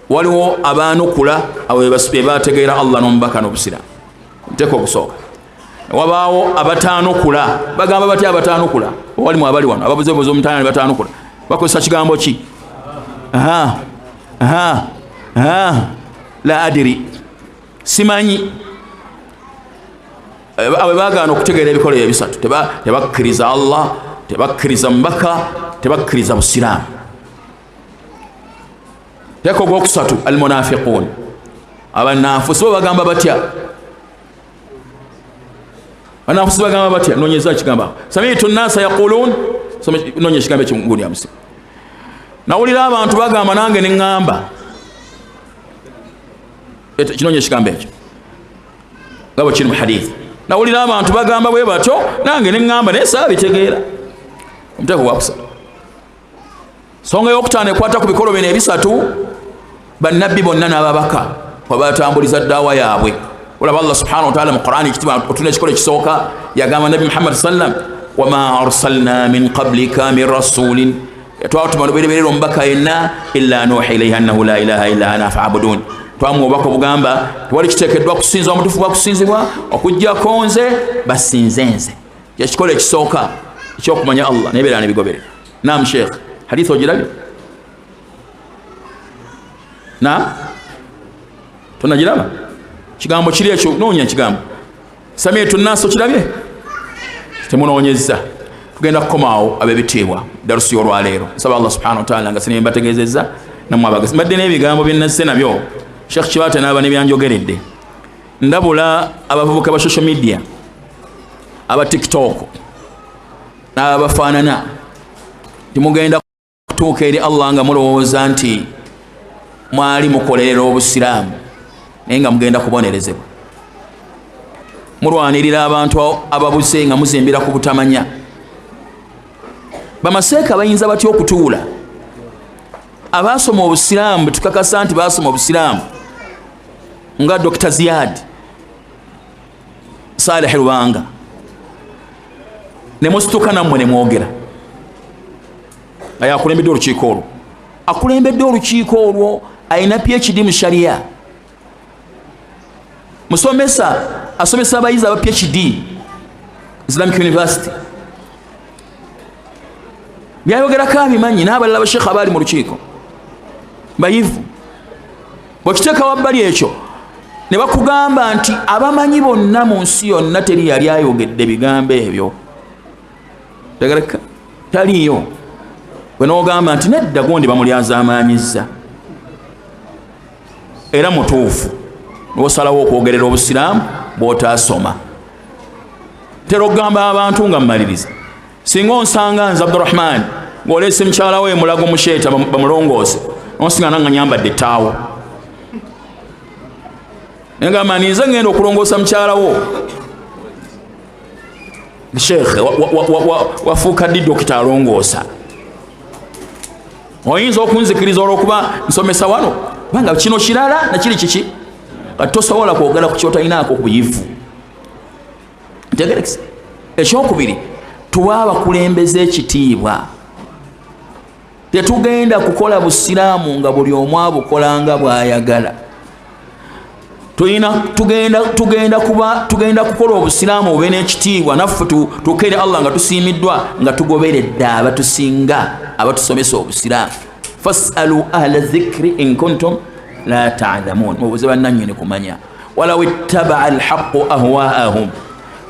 waliwo abanukula be bategeera Allah n'omubaka n'obusiraamu omuteeko ogusooka wabaawo abatanukula bagamba batya abatanukula walimu abali wano ababuzebuze omutaana ne batanukula bakozesa kigambo ki la adiri simanyi abe bagaana okutegeera ebikolo ebisatu tebakkiriza Allah tebakkiriza mubaka tebakkiriza busiraamu teeko ogwokusatu almunafiquun abanafusi bo bagamba batya banafusi bagamba batya nonyeza kigamba samitu nnasa yaquluun nonya kigambo ekinguni ya muslim nawulira abantu bagamba nange neŋŋamba kinonya ekigambo ekyo nga bwe kiri mu hadithi nawulira abantu bagamba bwe batyo nange neŋŋamba naye saabitegeera omuteeko gwakusatu songa eyokutaano ekwata ku bikolo bino ebisatu bannabbi bonna n'ababaka webatambuliza ddaawa yaabwe olaba Allah subhanahu wa ta'ala mu Qur'ani otuna ekikolo ekisooka yagamba nabi Muhammad sallam wama arsalna min qablika min rasulin twatuma lubereberera omubaka yenna illa nuha ilayhi annahu la ilaha illa ana fa'budun twamu obubaka obugamba tewali kiteekeddwa kusinzibwa omutuufu gwa kusinzibwa okuggyako nze basinze nze kyekikolo ekisooka ekyokumanya Allah nebeera nebigoberera naam sheikh hadithi ogirabye na tonagiraba kigambo kiri ekyo noonya kigambo samitu nnasa okirabye temunoonyezza tugenda kukomaawo ab'ebitiibwa darusi olwaleero nsaba Allah subhanahu wa ta'ala nga sinebe mbategeezezza namwe abagezi mbadde n'ebigambo bye nazze nabyo Sheikh Kibaate n'aba ne byanjogeredde ndabula abavubuka ba social media aba TikTok n'abafaanana timugenda kutuuka eri Allah nga mulowooza nti mwali mukolerera obusiraamu naye nga mugenda kubonerezebwa mulwanirira abantu ababuze nga muzimbira ku butamanya bamaseeka bayinza batya okutuula abasoma obusiraamu tukakasa nti basoma obusiraamu nga Dr. Ziyad Saleh Rubanga ne musituka nammwe ne mwogera akulembedde olukiiko olwo akulembedde olukiiko olwo ayina PhD mu sharia musomesa asomesa abayizi aba PhD Islamic University byayogerako abimanyi n'abalala bashekha abali mu lukiiko bayivu bwekiteeka wabbali ekyo ne bakugamba nti abamanyi bonna mu nsi yonna teri yali ayogedde bigambo ebyo tegereka taliyo bwe n'ogamba nti nedda gundi bamulyazaamaanyizza era mutuufu n'osalawo okwogerera obusiraamu bw'otaasoma tera okugamba abantu nga mmaliriza singa onsanga nze Abdulrahman ng'oleese mukyala we mulago musheeta bamulongoose n'osinga nanga nyambadde ettaawo ngamba nze ngenda okulongoosa mukyala wo sheekhe wafuuka ddi dokita alongoosa oyinza okunzikiriza olwokuba nsomesa wano kubanga kino kirala nakiri kiki kati tosobola kwogera ku kyotalinaako kubuyivu ntegerekese ekyokubiri tuwa abakulembeze ekitiibwa tetugenda kukola busiraamu nga buli omu abukolanga bw'ayagala tugenda kukola obusiraamu bube n'ekitiibwa naffe tukeere Allah nga tusiimiddwa nga tugoberedde abatusinga abatusomesa obusiraamu fasalu ahla dhikri in kuntum la ta'lamun mubuze bannannyini kumanya walaw ittabaa alhaqu ahwaahum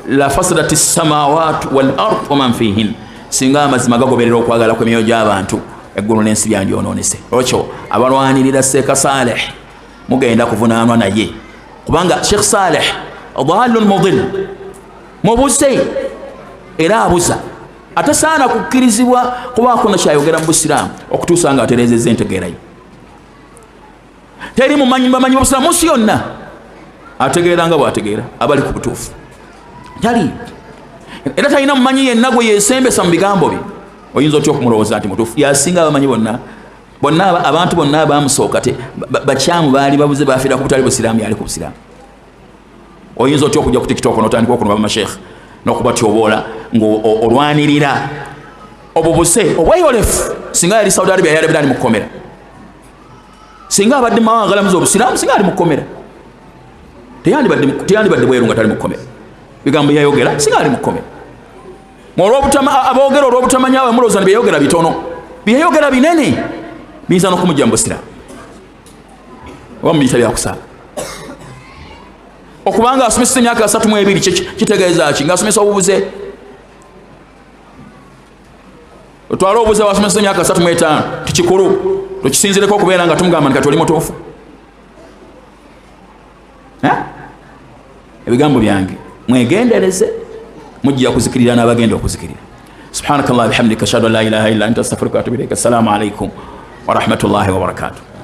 la fasadat as-samawati wal ard wa man fihin singa amazima gagoberera okwagala kw'emyoyo gy'abantu eggulu n'ensi byandyonoonese olwekyo abalwanirira Seeka Saleh mugenda kuvunaanwa naye kubanga Sheikh Saleh dhalun mudil mubuse era abuza atasaana kukkirizibwa kubaako nakyayogera mu busiraamu okutuusa nga atereezezza entegeera ye. Teri mumanyi b'obusiraamu munsi yonna ategeera nga bw'ategeera abali ku butuufu tali, era talina mumanyi yenna gwe yeesembesa mu bigambo bye oyinza otya okumulowooza nti mutuufu. Yasinga abamanyi bonna abantu bonna abamusooka bakyamu baali babuze bafiira ku butali busiraamu, yali ku busiraamu. Oyinza otya okujja ku TikTok n'otandika okunoba bamashekhe n'okubatyoboola ng'olwanirira obubuse obweyolefu. Singa yali Saudi Arabia yalabira ali mu kkomera, singa abadde mu mawanga galamuza obusiraamu singa ali mu kkomera, teyandibadde bweru nga tali mu kkomera. Bigambo yayogera singa ali mu kkomera. Aboogera olw'obutamanya awe mulowooza ne byeyogera bitono, byeyogera binene biyinza n'okumujja mu busiraamu oba mu biyita byakusaaga. Okubanga asomesa emyaka 32 kitegeeza ki? Ng'asomesa obubuze. Otwala obubuze wasomesa emyaka 35 tikikulu, tokisinzireko okubeera nga tumugamba nti kati oli mutuufu. Ebigambo byange mwegendereze, mujja kuzikirira n'abagenda okuzikirira. Subhanakallah bihamdika ashhadu an la ilaha illa anta astaghfiruka wa atubu ilayk. Assalamu alaikum wa rahmatullahi wa barakatuh.